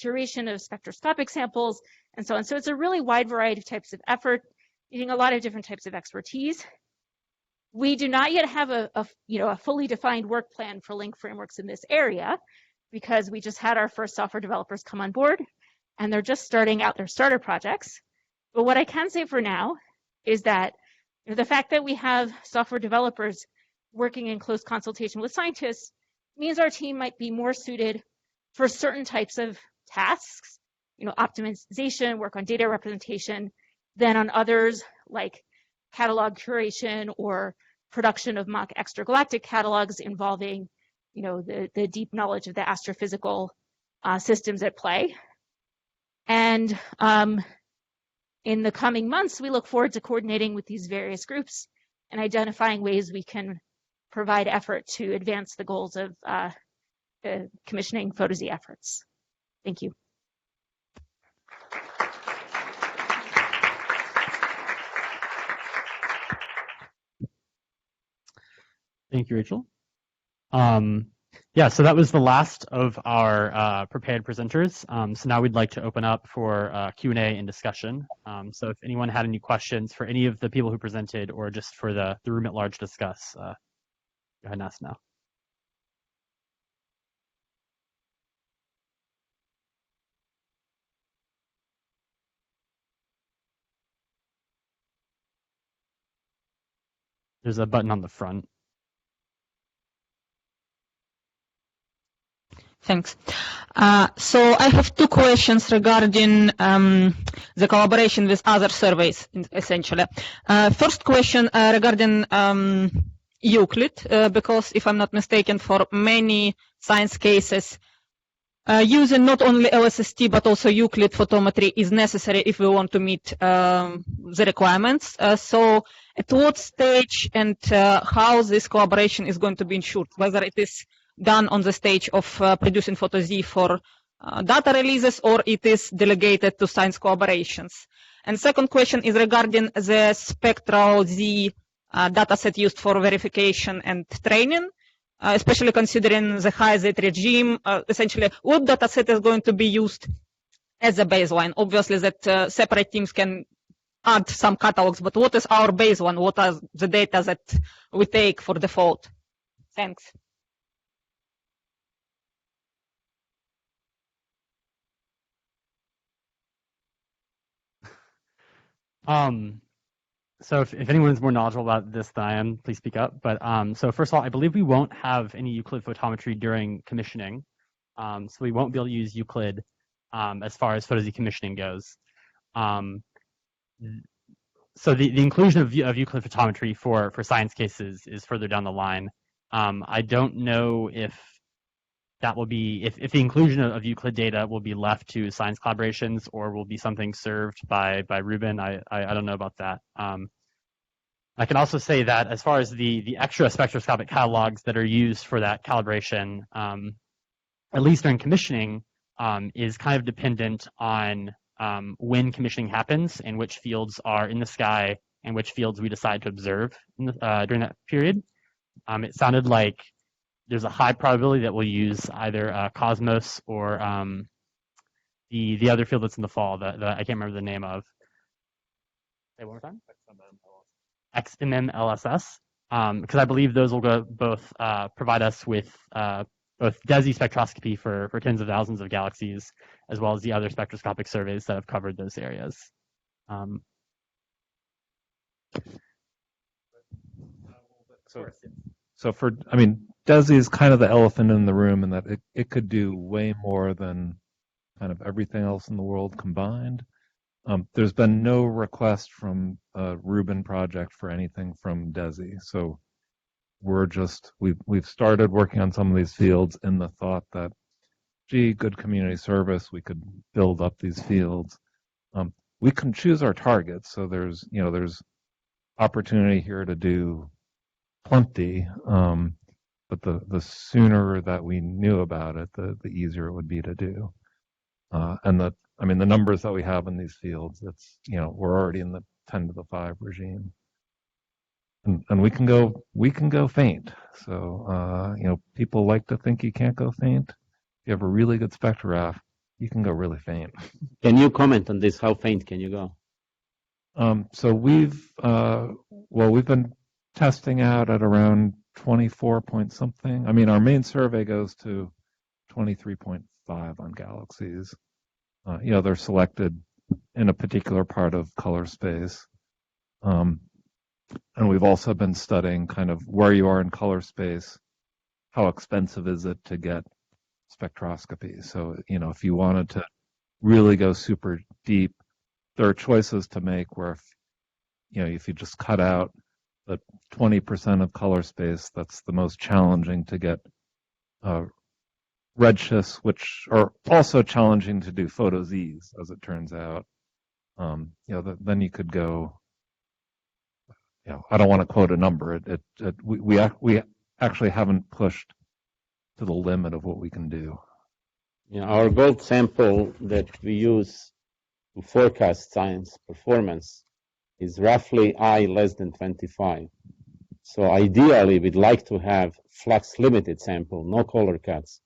curation of spectroscopic samples, and so on. So it's a really wide variety of types of effort, needing a lot of different types of expertise. We do not yet have a fully defined work plan for Link Frameworks in this area, because we just had our first software developers come on board and they're just starting out their starter projects. But what I can say for now is that the fact that we have software developers working in close consultation with scientists means our team might be more suited for certain types of tasks, optimization, work on data representation, than on others like catalog curation or production of mock extragalactic catalogs involving, the deep knowledge of the astrophysical systems at play. And in the coming months, we look forward to coordinating with these various groups and identifying ways we can provide effort to advance the goals of the commissioning PhotoZ efforts. Thank you. Thank you, Rachel. Yeah, so that was the last of our prepared presenters. So now we'd like to open up for Q&A and discussion. So if anyone had any questions for any of the people who presented or just for the room at large to discuss, go ahead and ask now. There's a button on the front. Thanks. So I have two questions regarding the collaboration with other surveys, essentially. First question regarding Euclid, because if I'm not mistaken, for many science cases, using not only LSST but also Euclid photometry is necessary if we want to meet the requirements. So at what stage and how this collaboration is going to be ensured, whether it is done on the stage of producing PhotoZ for data releases, or it is delegated to science collaborations. And second question is regarding the spectral Z dataset used for verification and training, especially considering the high Z regime. Essentially, what dataset is going to be used as a baseline? Obviously, that separate teams can add some catalogs, but what is our baseline? What are the data that we take for default? Thanks. So if anyone's more knowledgeable about this than I am, please speak up. But so first of all, I believe we won't have any Euclid photometry during commissioning. So we won't be able to use Euclid as far as PhotoZ commissioning goes. So the inclusion of Euclid photometry for science cases is further down the line. I don't know if that will be, if the inclusion of Euclid data will be left to science collaborations or will be something served by Rubin. I don't know about that. I can also say that as far as the extra spectroscopic catalogs that are used for that calibration, at least during commissioning, is kind of dependent on when commissioning happens and which fields are in the sky and which fields we decide to observe during that period. It sounded like there's a high probability that we'll use either Cosmos or the other field that's in the fall that I can't remember the name of. Say one more time. XMM LSS, because I believe those will both provide us with both DESI spectroscopy for tens of thousands of galaxies, as well as the other spectroscopic surveys that have covered those areas. So for, I mean, DESI is kind of the elephant in the room in that it could do way more than kind of everything else in the world combined. There's been no request from a Rubin project for anything from DESI. So we've started working on some of these fields in the thought that, gee, good community service, we could build up these fields. We can choose our targets. So there's opportunity here to do plenty. But the sooner that we knew about it, the easier it would be to do. The numbers that we have in these fields, we're already in the 10 to the 5 regime. And we can go faint. So, people like to think you can't go faint. If you have a really good spectrograph, you can go really faint. Can you comment on this? How faint can you go? So we've been testing out at around 24 point something. I mean, our main survey goes to 23.5 on galaxies. They're selected in a particular part of color space. And we've also been studying kind of where you are in color space, how expensive is it to get spectroscopy. So, if you wanted to really go super deep, there are choices to make where if you just cut out the 20% of color space, that's the most challenging to get redshifts, which are also challenging to do PhotoZs, as it turns out. Then you could go. I don't want to quote a number. We actually haven't pushed to the limit of what we can do. Our gold sample that we use to forecast science performance is roughly I less than 25. So ideally, we'd like to have flux limited sample, no color cuts,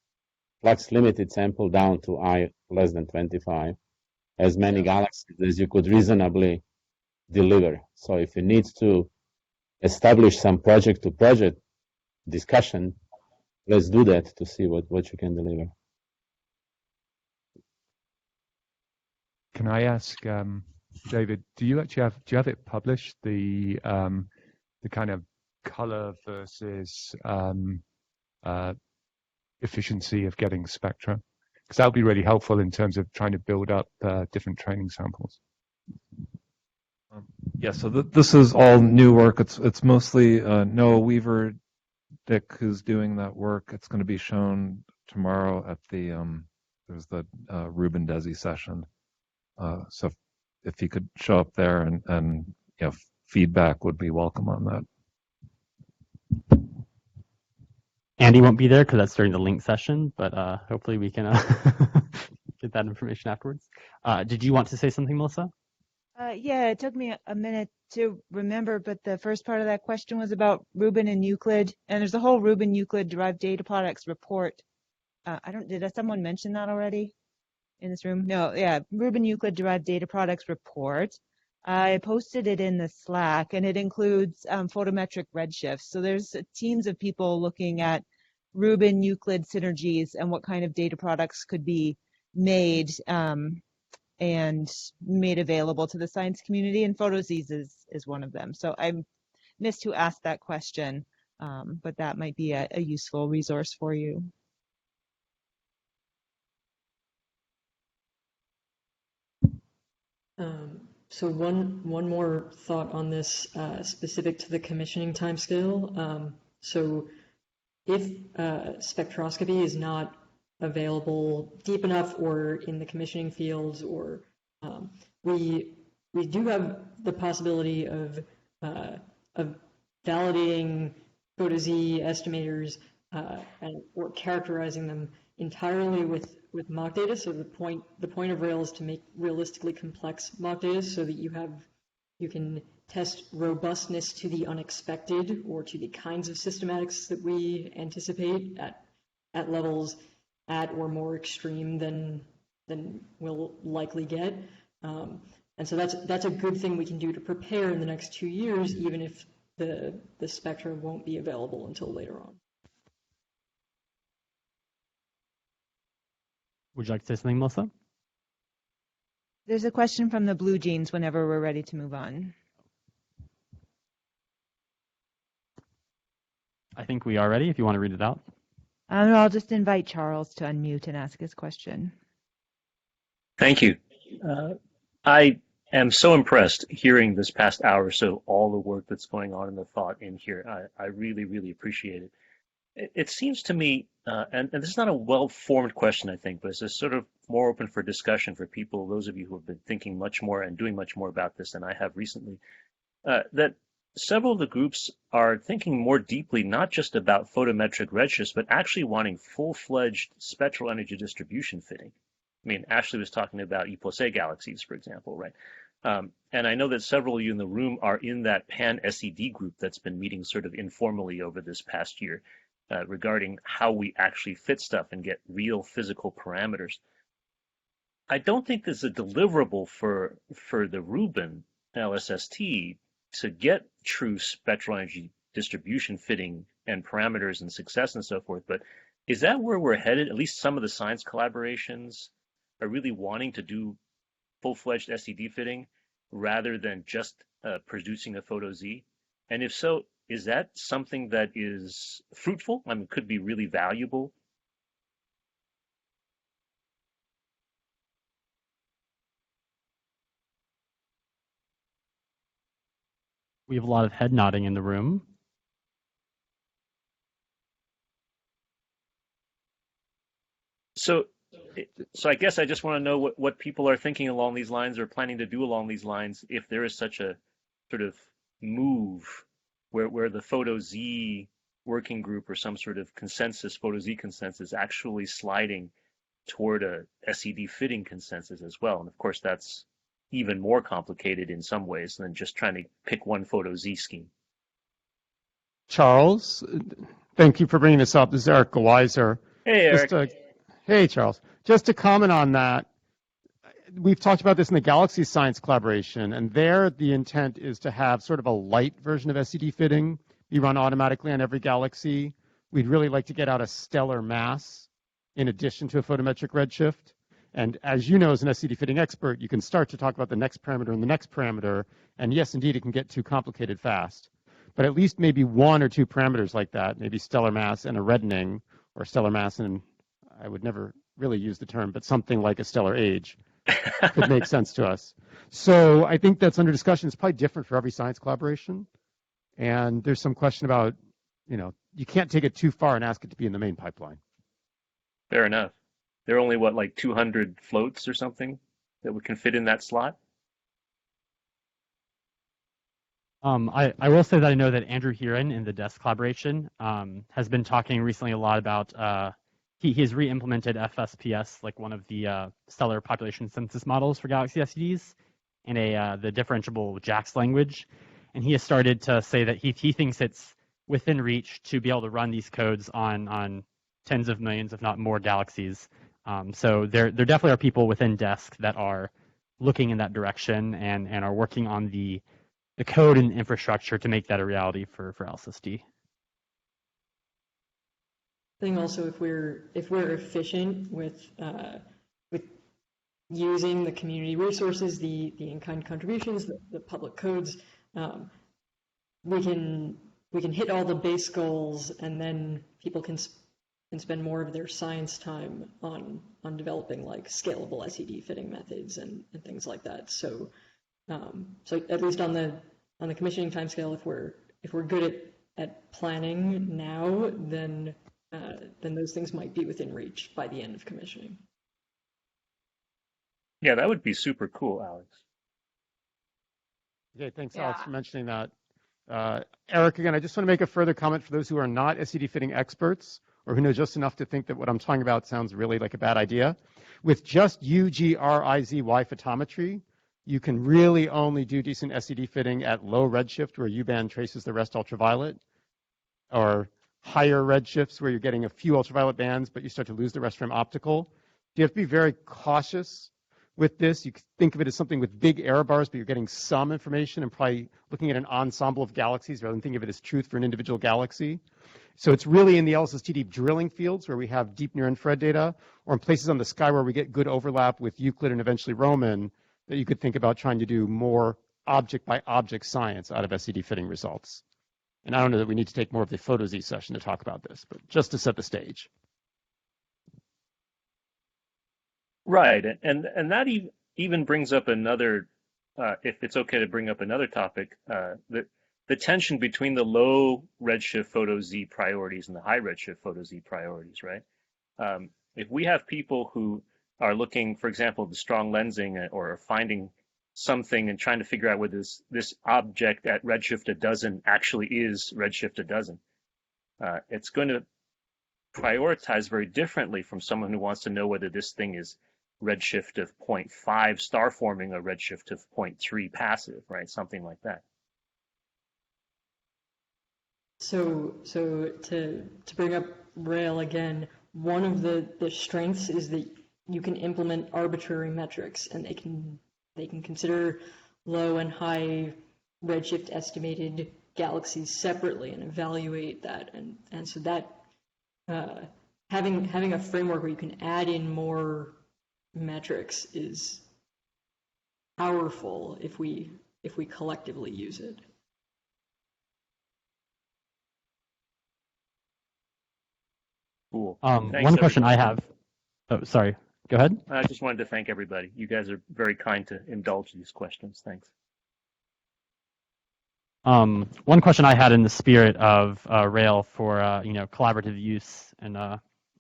flux limited sample down to I less than 25, as many galaxies as you could reasonably deliver. So if you need to establish some project to project discussion, let's do that to see what you can deliver. Can I ask, David, do you have it published, the kind of color versus efficiency of getting spectra? Because that would be really helpful in terms of trying to build up different training samples. Yeah, so this is all new work. It's mostly Noah Weaver, Dick, who's doing that work. It's going to be shown tomorrow at there's the Rubin DESI session. So if you could show up there and feedback would be welcome on that. Andy won't be there because that's during the link session, but hopefully we can get that information afterwards. Did you want to say something, Melissa? Yeah, it took me a minute to remember, but the first part of that question was about Rubin and Euclid, and there's a whole Rubin Euclid derived data products report. Did someone mention that already in this room? No, yeah, Rubin Euclid derived data products report. I posted it in the Slack, and it includes photometric redshifts. So there's teams of people looking at Rubin Euclid synergies and what kind of data products could be made and made available to the science community, and PhotoZees is one of them. So I missed who asked that question, but that might be a useful resource for you. So one more thought on this specific to the commissioning timescale. So if spectroscopy is not available deep enough or in the commissioning fields, or we do have the possibility of validating PhotoZ estimators or characterizing them entirely with mock data. So the point of Rail is to make realistically complex mock data so that you can test robustness to the unexpected or to the kinds of systematics that we anticipate at levels at or more extreme than we'll likely get. And so that's a good thing we can do to prepare in the next 2 years, even if the spectra won't be available until later on. Would you like to say something, Melissa? There's a question from the blue jeans whenever we're ready to move on. I think we are ready, if you want to read it out. I'll just invite Charles to unmute and ask his question. Thank you. I am so impressed hearing this past hour or so, all the work that's going on and the thought in here. I really, really appreciate it. It seems to me, and this is not a well-formed question, I think, but it's just sort of more open for discussion for people, those of you who have been thinking much more and doing much more about this than I have recently, that several of the groups are thinking more deeply, not just about photometric redshifts, but actually wanting full-fledged spectral energy distribution fitting. I mean, Ashley was talking about E+A galaxies, for example, right? And I know that several of you in the room are in that pan-SED group that's been meeting sort of informally over this past year regarding how we actually fit stuff and get real physical parameters. I don't think there's a deliverable for the Rubin LSST to get true spectral energy distribution fitting and parameters and success and so forth, but is that where we're headed? At least some of the science collaborations are really wanting to do full-fledged SED fitting rather than just producing a PhotoZ? And if so, is that something that is fruitful? I mean, could be really valuable? We have a lot of head nodding in the room. So I guess I just want to know what people are thinking along these lines or planning to do along these lines, if there is such a sort of move where the PhotoZ working group or some sort of consensus, PhotoZ consensus, actually sliding toward a SED fitting consensus as well. And of course, that's even more complicated in some ways than just trying to pick one PhotoZ scheme. Charles, thank you for bringing this up. This is Eric Gaweiser. Hey, Eric. Hey, Charles. Just to comment on that, we've talked about this in the Galaxy Science collaboration, and there the intent is to have sort of a light version of SED fitting be run automatically on every galaxy. We'd really like to get out a stellar mass in addition to a photometric redshift. And as you know, as an SED fitting expert, you can start to talk about the next parameter and the next parameter. And yes, indeed, it can get too complicated fast. But at least maybe one or two parameters like that, maybe stellar mass and a reddening, or stellar mass and I would never really use the term, but something like a stellar age could make sense to us. So I think that's under discussion. It's probably different for every science collaboration. And there's some question about, you can't take it too far and ask it to be in the main pipeline. Fair enough. There are only, what, like 200 floats or something that can fit in that slot? I will say that I know that Andrew Heron in the DESK collaboration has been talking recently a lot about he has re-implemented FSPS, like one of the stellar population census models for Galaxy SEDs, in the differentiable JAX language. And he has started to say that he thinks it's within reach to be able to run these codes on tens of millions, if not more, galaxies. So there definitely are people within DESK that are looking in that direction and are working on the code and infrastructure to make that a reality for LSST. Thing also, if we're efficient with using the community resources, the in-kind contributions, the public codes, we can hit all the base goals, and then people can spend more of their science time on developing like scalable SED fitting methods and things like that. So so at least on the commissioning timescale, if we're good at planning now, then those things might be within reach by the end of commissioning. Yeah, that would be super cool, Alex. Okay, thanks, Alex, for mentioning that. Eric, again, I just want to make a further comment for those who are not SED fitting experts or who know just enough to think that what I'm talking about sounds really like a bad idea. With just UGRIZY photometry, you can really only do decent SED fitting at low redshift where U-band traces the rest ultraviolet, or higher redshifts where you're getting a few ultraviolet bands, but you start to lose the rest from optical. You have to be very cautious with this. You can think of it as something with big error bars, but you're getting some information and probably looking at an ensemble of galaxies rather than thinking of it as truth for an individual galaxy. So it's really in the LSST deep drilling fields where we have deep near infrared data, or in places on the sky where we get good overlap with Euclid and eventually Roman, that you could think about trying to do more object by object science out of SED fitting results. And I don't know that we need to take more of the PhotoZ session to talk about this, but just to set the stage. Right, and that even brings up another, if it's okay to bring up another topic, the tension between the low redshift photo Z priorities and the high redshift photo Z priorities, right? If we have people who are looking, for example, the strong lensing or finding something and trying to figure out whether this object at redshift 1,000 actually is redshift 1,000, it's going to prioritize very differently from someone who wants to know whether this thing is redshift of 0.5 star forming or redshift of 0.3 passive, right? Something like that. So to bring up Rail again, one of the strengths is that you can implement arbitrary metrics, and they can consider low and high redshift estimated galaxies separately and evaluate that, and so that having a framework where you can add in more metrics is powerful if we collectively use it. Cool. One question I have. Oh, sorry. Go ahead. I just wanted to thank everybody. You guys are very kind to indulge these questions. Thanks. One question I had in the spirit of Rail for collaborative use and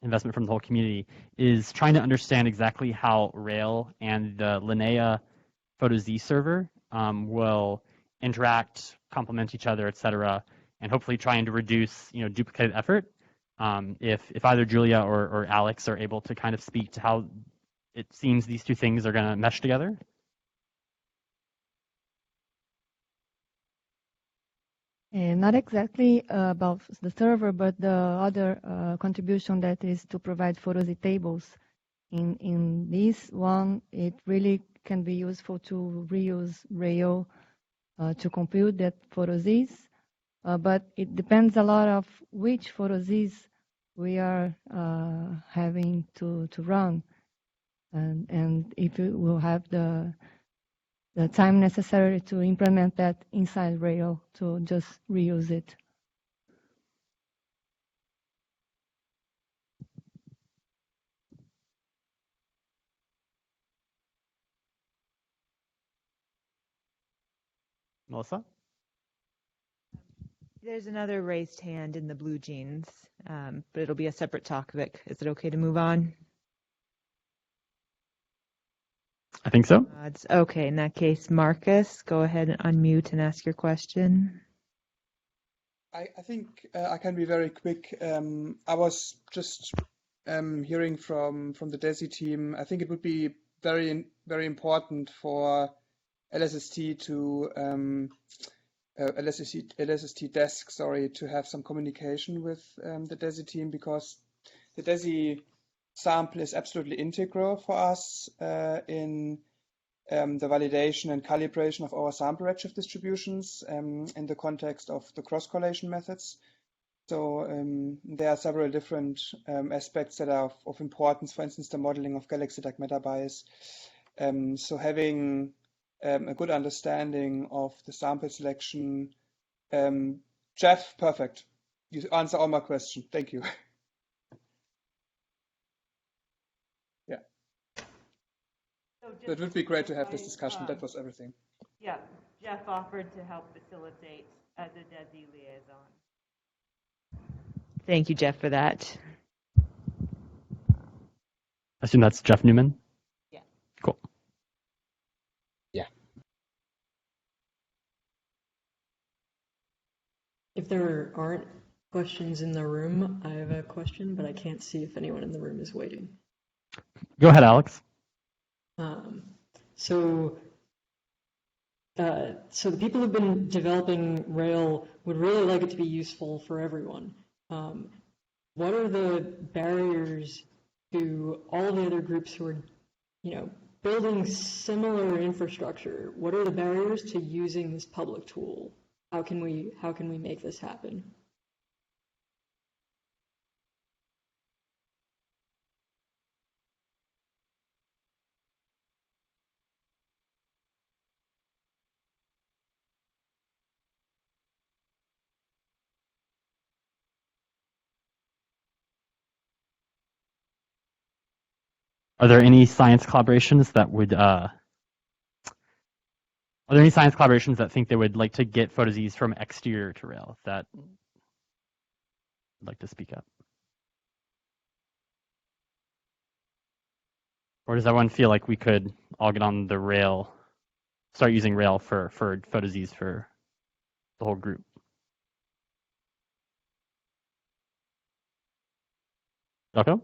investment from the whole community is trying to understand exactly how Rail and the Linnea PhotoZ server will interact, complement each other, et cetera, and hopefully trying to reduce duplicated effort. If either Julia or Alex are able to kind of speak to how it seems these two things are going to mesh together. Not exactly about the server, but the other contribution that is to provide PhotoZ tables. In this one, it really can be useful to reuse Rail to compute that PhotoZs, but it depends a lot of which PhotoZs we are having to run, and if we will have the time necessary to implement that inside Rail to just reuse it. Melissa? There's another raised hand in the blue jeans, but it'll be a separate topic. Is it okay to move on? I think so. It's okay. In that case, Marcus, go ahead and unmute and ask your question. I think I can be very quick. I was just hearing from the DESI team. I think it would be very, very important for LSST to LSST desk, to have some communication with the DESI team, because the DESI sample is absolutely integral for us in the validation and calibration of our sample redshift distributions in the context of the cross-correlation methods. So there are several different aspects that are of importance, for instance, the modeling of galaxy dark matter bias. So having a good understanding of the sample selection. Jeff, perfect. You answer all my questions. Thank you. Yeah. So it would be great to have this discussion. That was everything. Yeah, Jeff offered to help facilitate as a DESI liaison. Thank you, Jeff, for that. I assume that's Jeff Newman? Yeah. Cool. Yeah. If there aren't questions in the room, I have a question, but I can't see if anyone in the room is waiting. Go ahead, Alex. So the people who've been developing Rail would really like it to be useful for everyone. What are the barriers to all the other groups who are, building similar infrastructure? What are the barriers to using this public tool? How can we make this happen? Are there any science collaborations that would think they would like to get PhotoZs from exterior to Rail? If that would like to speak up. Or does everyone feel like we could all get on the Rail, start using Rail for PhotoZs for the whole group? Jocko?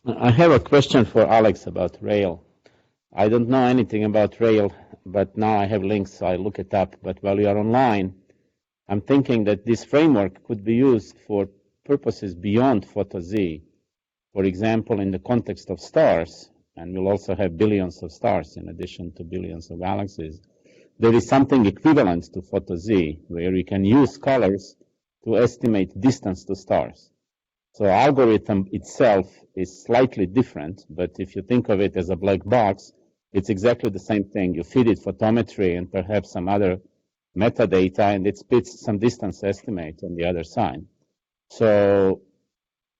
I have a question for Alex about Rail. I don't know anything about Rail, but now I have links, so I look it up. But while you are online, I'm thinking that this framework could be used for purposes beyond PhotoZ. For example, in the context of stars, and we'll also have billions of stars in addition to billions of galaxies, there is something equivalent to PhotoZ, where we can use colors to estimate distance to stars. So algorithm itself is slightly different, but if you think of it as a black box, it's exactly the same thing. You feed it photometry and perhaps some other metadata, and it spits some distance estimate on the other side. So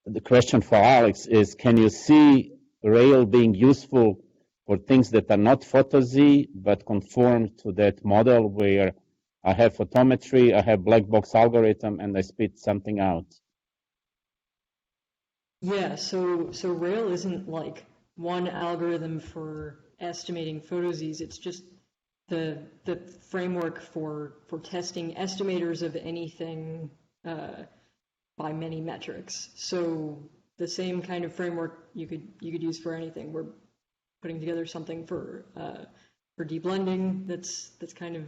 the question for Alex is, can you see Rail being useful for things that are not PhotoZ, but conform to that model where I have photometry, I have black box algorithm, and I spit something out? Yeah, so Rail isn't like one algorithm for estimating PhotoZs. It's just the framework for testing estimators of anything by many metrics. So the same kind of framework you could use for anything. We're putting together something for deblending that's kind of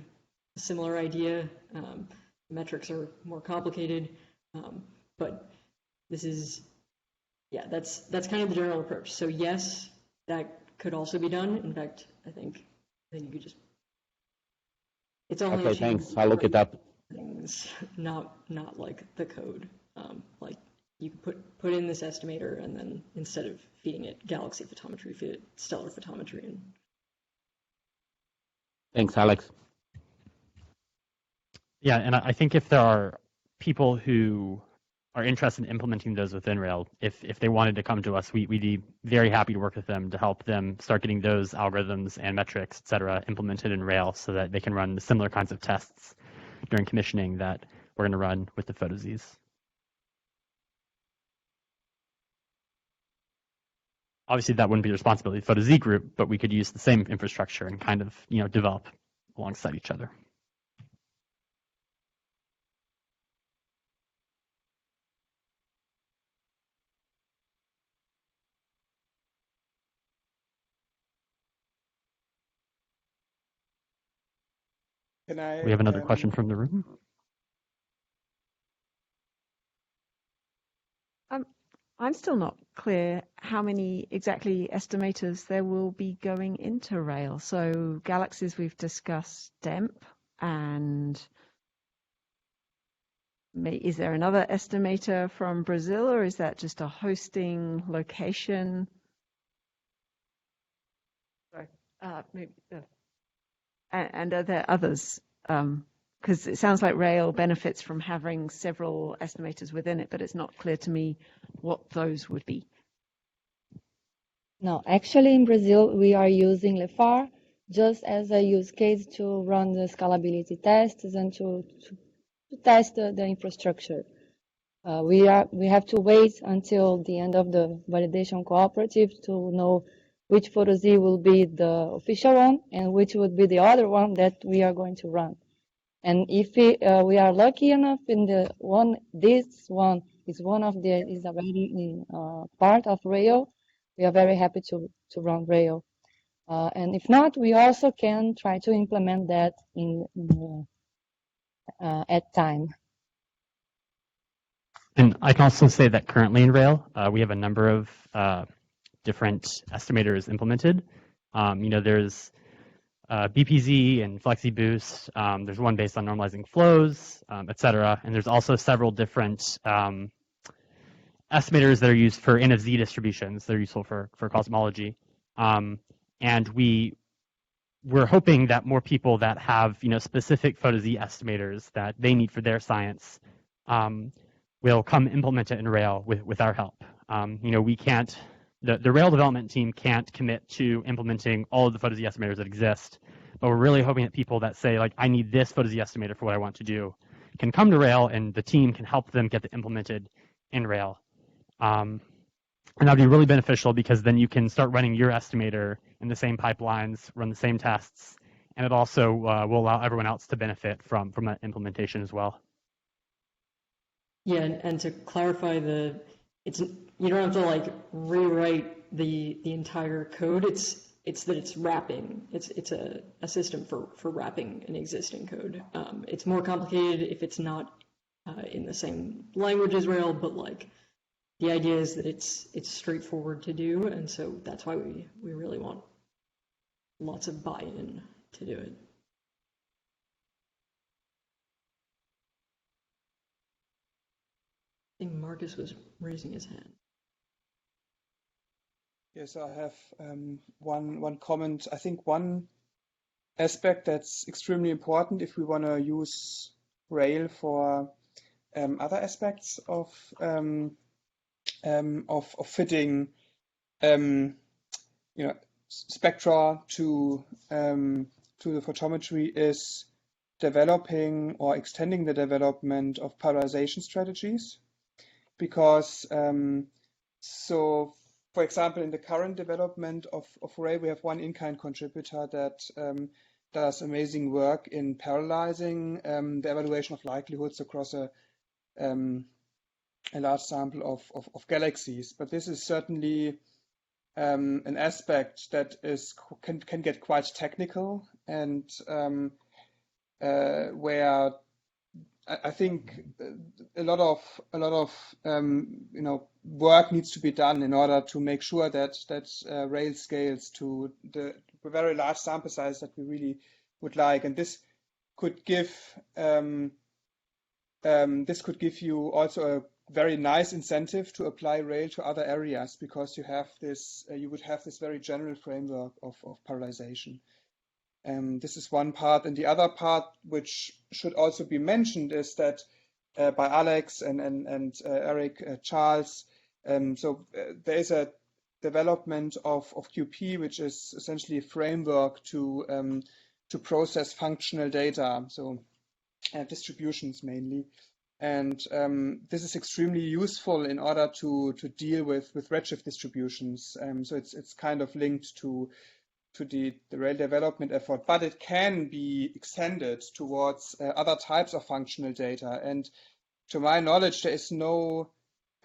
a similar idea. Metrics are more complicated, but this is. Yeah, that's kind of the general approach. So yes, that could also be done. In fact, I think you could just. It's only okay. Thanks. I'll look it up. Things, not like the code. Like you could put in this estimator, and then instead of feeding it galaxy photometry, feed it stellar photometry. And thanks, Alex. Yeah, and I think if there are people who are interested in implementing those within Rail, if they wanted to come to us, we'd be very happy to work with them to help them start getting those algorithms and metrics, et cetera, implemented in Rail so that they can run the similar kinds of tests during commissioning that we're going to run with the PhotoZs. Obviously, that wouldn't be the responsibility of the PhotoZ group, but we could use the same infrastructure and kind of, develop alongside each other. We have another question from the room. I'm still not clear how many exactly estimators there will be going into Rail. So galaxies, we've discussed DEMP, and is there another estimator from Brazil, or is that just a hosting location? maybe, and are there others? Because it sounds like rail benefits from having several estimators within it, but it's not clear to me what those would be. No, actually in Brazil, we are using LEFAR just as a use case to run the scalability tests and to test the infrastructure. We have to wait until the end of the validation cooperative to know which PhotoZ will be the official one and which would be the other one that we are going to run. And if we are lucky enough in this one is already part of Rail, we are very happy to run Rail. And if not, we also can try to implement that at time. And I can also say that currently in Rail, we have a number of different estimators implemented. There's BPZ and FlexiBoost. There's one based on normalizing flows, et cetera. And there's also several different estimators that are used for N of Z distributions that are useful for cosmology. And we're hoping that more people that have specific PhotoZ estimators that they need for their science will come implement it in Rail with our help. We can't, the Rail development team can't commit to implementing all of the PhotoZ estimators that exist, but we're really hoping that people that say, like, I need this PhotoZ estimator for what I want to do, can come to Rail and the team can help them get it implemented in Rail. And that would be really beneficial because then you can start running your estimator in the same pipelines, run the same tests, and it also will allow everyone else to benefit from that implementation as well. Yeah, and to clarify, you don't have to like rewrite the entire code. It's that it's wrapping. It's a system for wrapping an existing code. It's more complicated if it's not in the same language as Rail, but like the idea is that it's straightforward to do, and so that's why we really want lots of buy-in to do it. I think Marcus was raising his hand. Yes, I have one comment. I think one aspect that's extremely important if we want to use Rail for other aspects of fitting spectra to the photometry is developing or extending the development of polarization strategies. Because so, for example, in the current development of Rail, we have one in-kind contributor that does amazing work in parallelizing the evaluation of likelihoods across a large sample of galaxies. But this is certainly an aspect that can get quite technical, and where I think a lot of work needs to be done in order to make sure that Rail scales to the very large sample size that we really would like, and this could give you also a very nice incentive to apply Rail to other areas, because you would have this very general framework of parallelization. This is one part, and the other part, which should also be mentioned, is that by Alex and Eric Charles, so there is a development of QP, which is essentially a framework to process functional data, so distributions mainly, and this is extremely useful in order to deal with redshift distributions. So it's kind of linked to the Rail development effort, but it can be extended towards other types of functional data. And to my knowledge, there is no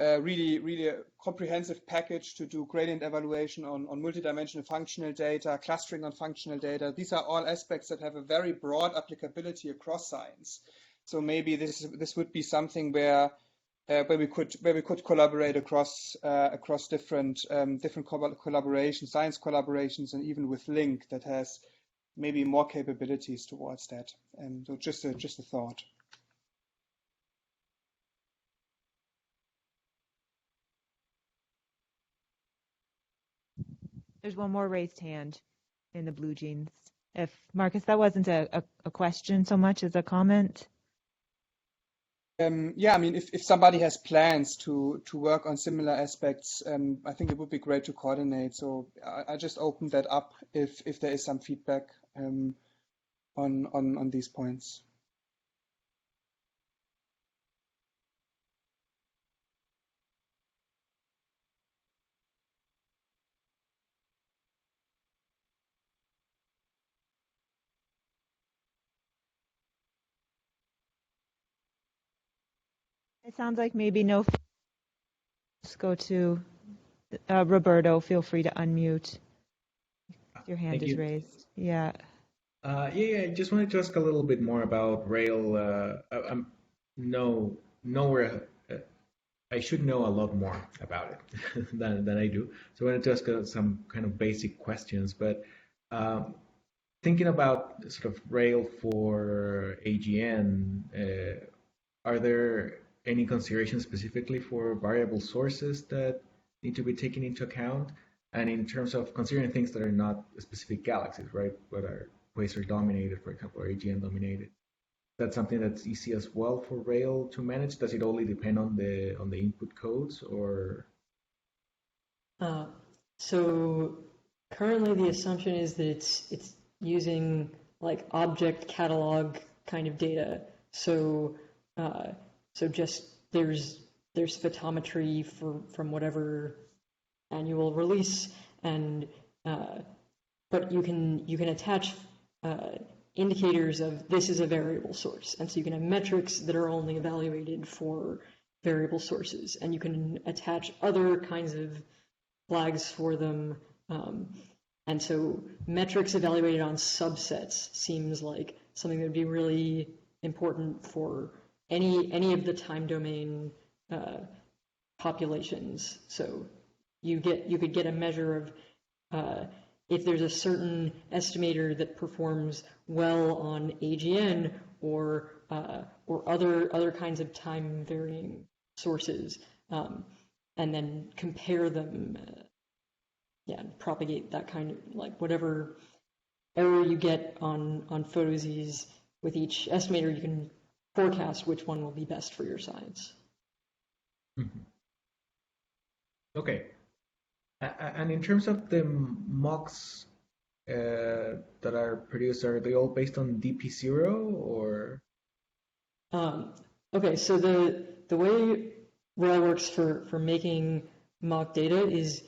really a comprehensive package to do gradient evaluation on multidimensional functional data, clustering on functional data. These are all aspects that have a very broad applicability across science. So maybe this would be something where we could collaborate across different collaborations, science collaborations, and even with Link that has maybe more capabilities towards that. So just a thought. There's one more raised hand. in the blue jeans. If Marcus, that wasn't a question so much as a comment. Yeah, I mean, if somebody has plans to work on similar aspects, I think it would be great to coordinate. So I just opened that up if there is some feedback on these points. It sounds like maybe no. Let's go to Roberto. Feel free to unmute. Your hand is raised. Yeah. Yeah, I just wanted to ask a little bit more about Rail. I'm nowhere. I should know a lot more about it than I do. So I wanted to ask some kind of basic questions. But thinking about sort of Rail for AGN, are there any considerations specifically for variable sources that need to be taken into account? And in terms of considering things that are not specific galaxies, right? But are quasar dominated, for example, or AGN dominated. That's something that's easy as well for Rail to manage. Does it only depend on the input codes, or? So currently the assumption is that it's using like object catalog kind of data. So just there's photometry from whatever annual release, and but you can attach indicators of this is a variable source, and so you can have metrics that are only evaluated for variable sources, and you can attach other kinds of flags for them, and so metrics evaluated on subsets seems like something that would be really important for any of the time domain populations. So you could get a measure of if there's a certain estimator that performs well on AGN or other kinds of time varying sources, and then compare them, and propagate that kind of, like, whatever error you get on PhotoZs with each estimator, you can forecast which one will be best for your science. Mm-hmm. Okay. And in terms of the mocks that are produced, are they all based on DP0 or? Okay, so the way Rail works for making mock data is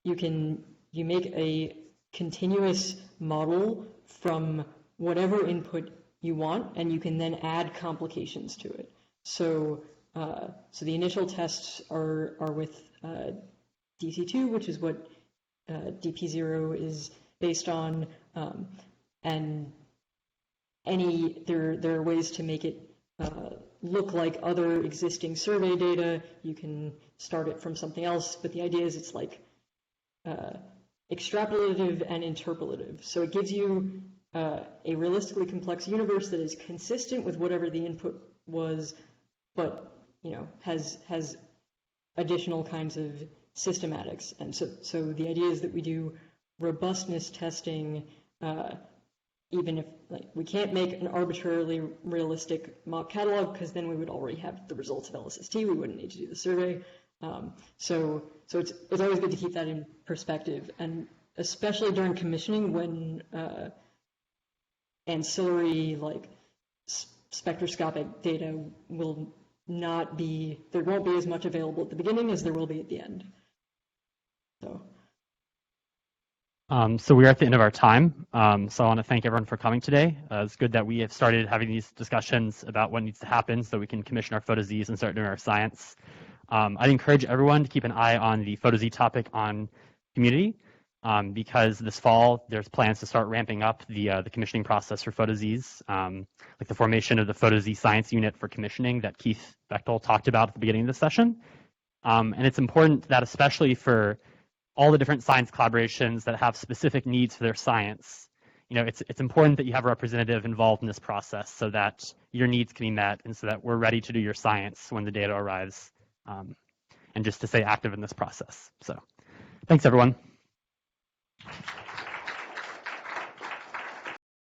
you make a continuous model from whatever input you want, and you can then add complications to it. So the initial tests are with DC2, which is what DP0 is based on, and there are ways to make it look like other existing survey data. You can start it from something else, but the idea is it's like extrapolative and interpolative. So it gives you a realistically complex universe that is consistent with whatever the input was, but has additional kinds of systematics. And so the idea is that we do robustness testing, even if we can't make an arbitrarily realistic mock catalog, because then we would already have the results of LSST. We wouldn't need to do the survey. So it's always good to keep that in perspective, and especially during commissioning when ancillary spectroscopic data will not be, there won't be as much available at the beginning as there will be at the end. So we are at the end of our time. So I want to thank everyone for coming today. It's good that we have started having these discussions about what needs to happen so we can commission our PhotoZs and start doing our science. I'd encourage everyone to keep an eye on the PhotoZ topic on community, because this fall there's plans to start ramping up the commissioning process for PhotoZs, like the formation of the PhotoZ science unit for commissioning that Keith Bechtel talked about at the beginning of the session. And it's important that, especially for all the different science collaborations that have specific needs for their science, it's important that you have a representative involved in this process so that your needs can be met and so that we're ready to do your science when the data arrives, and just to stay active in this process. So thanks, everyone.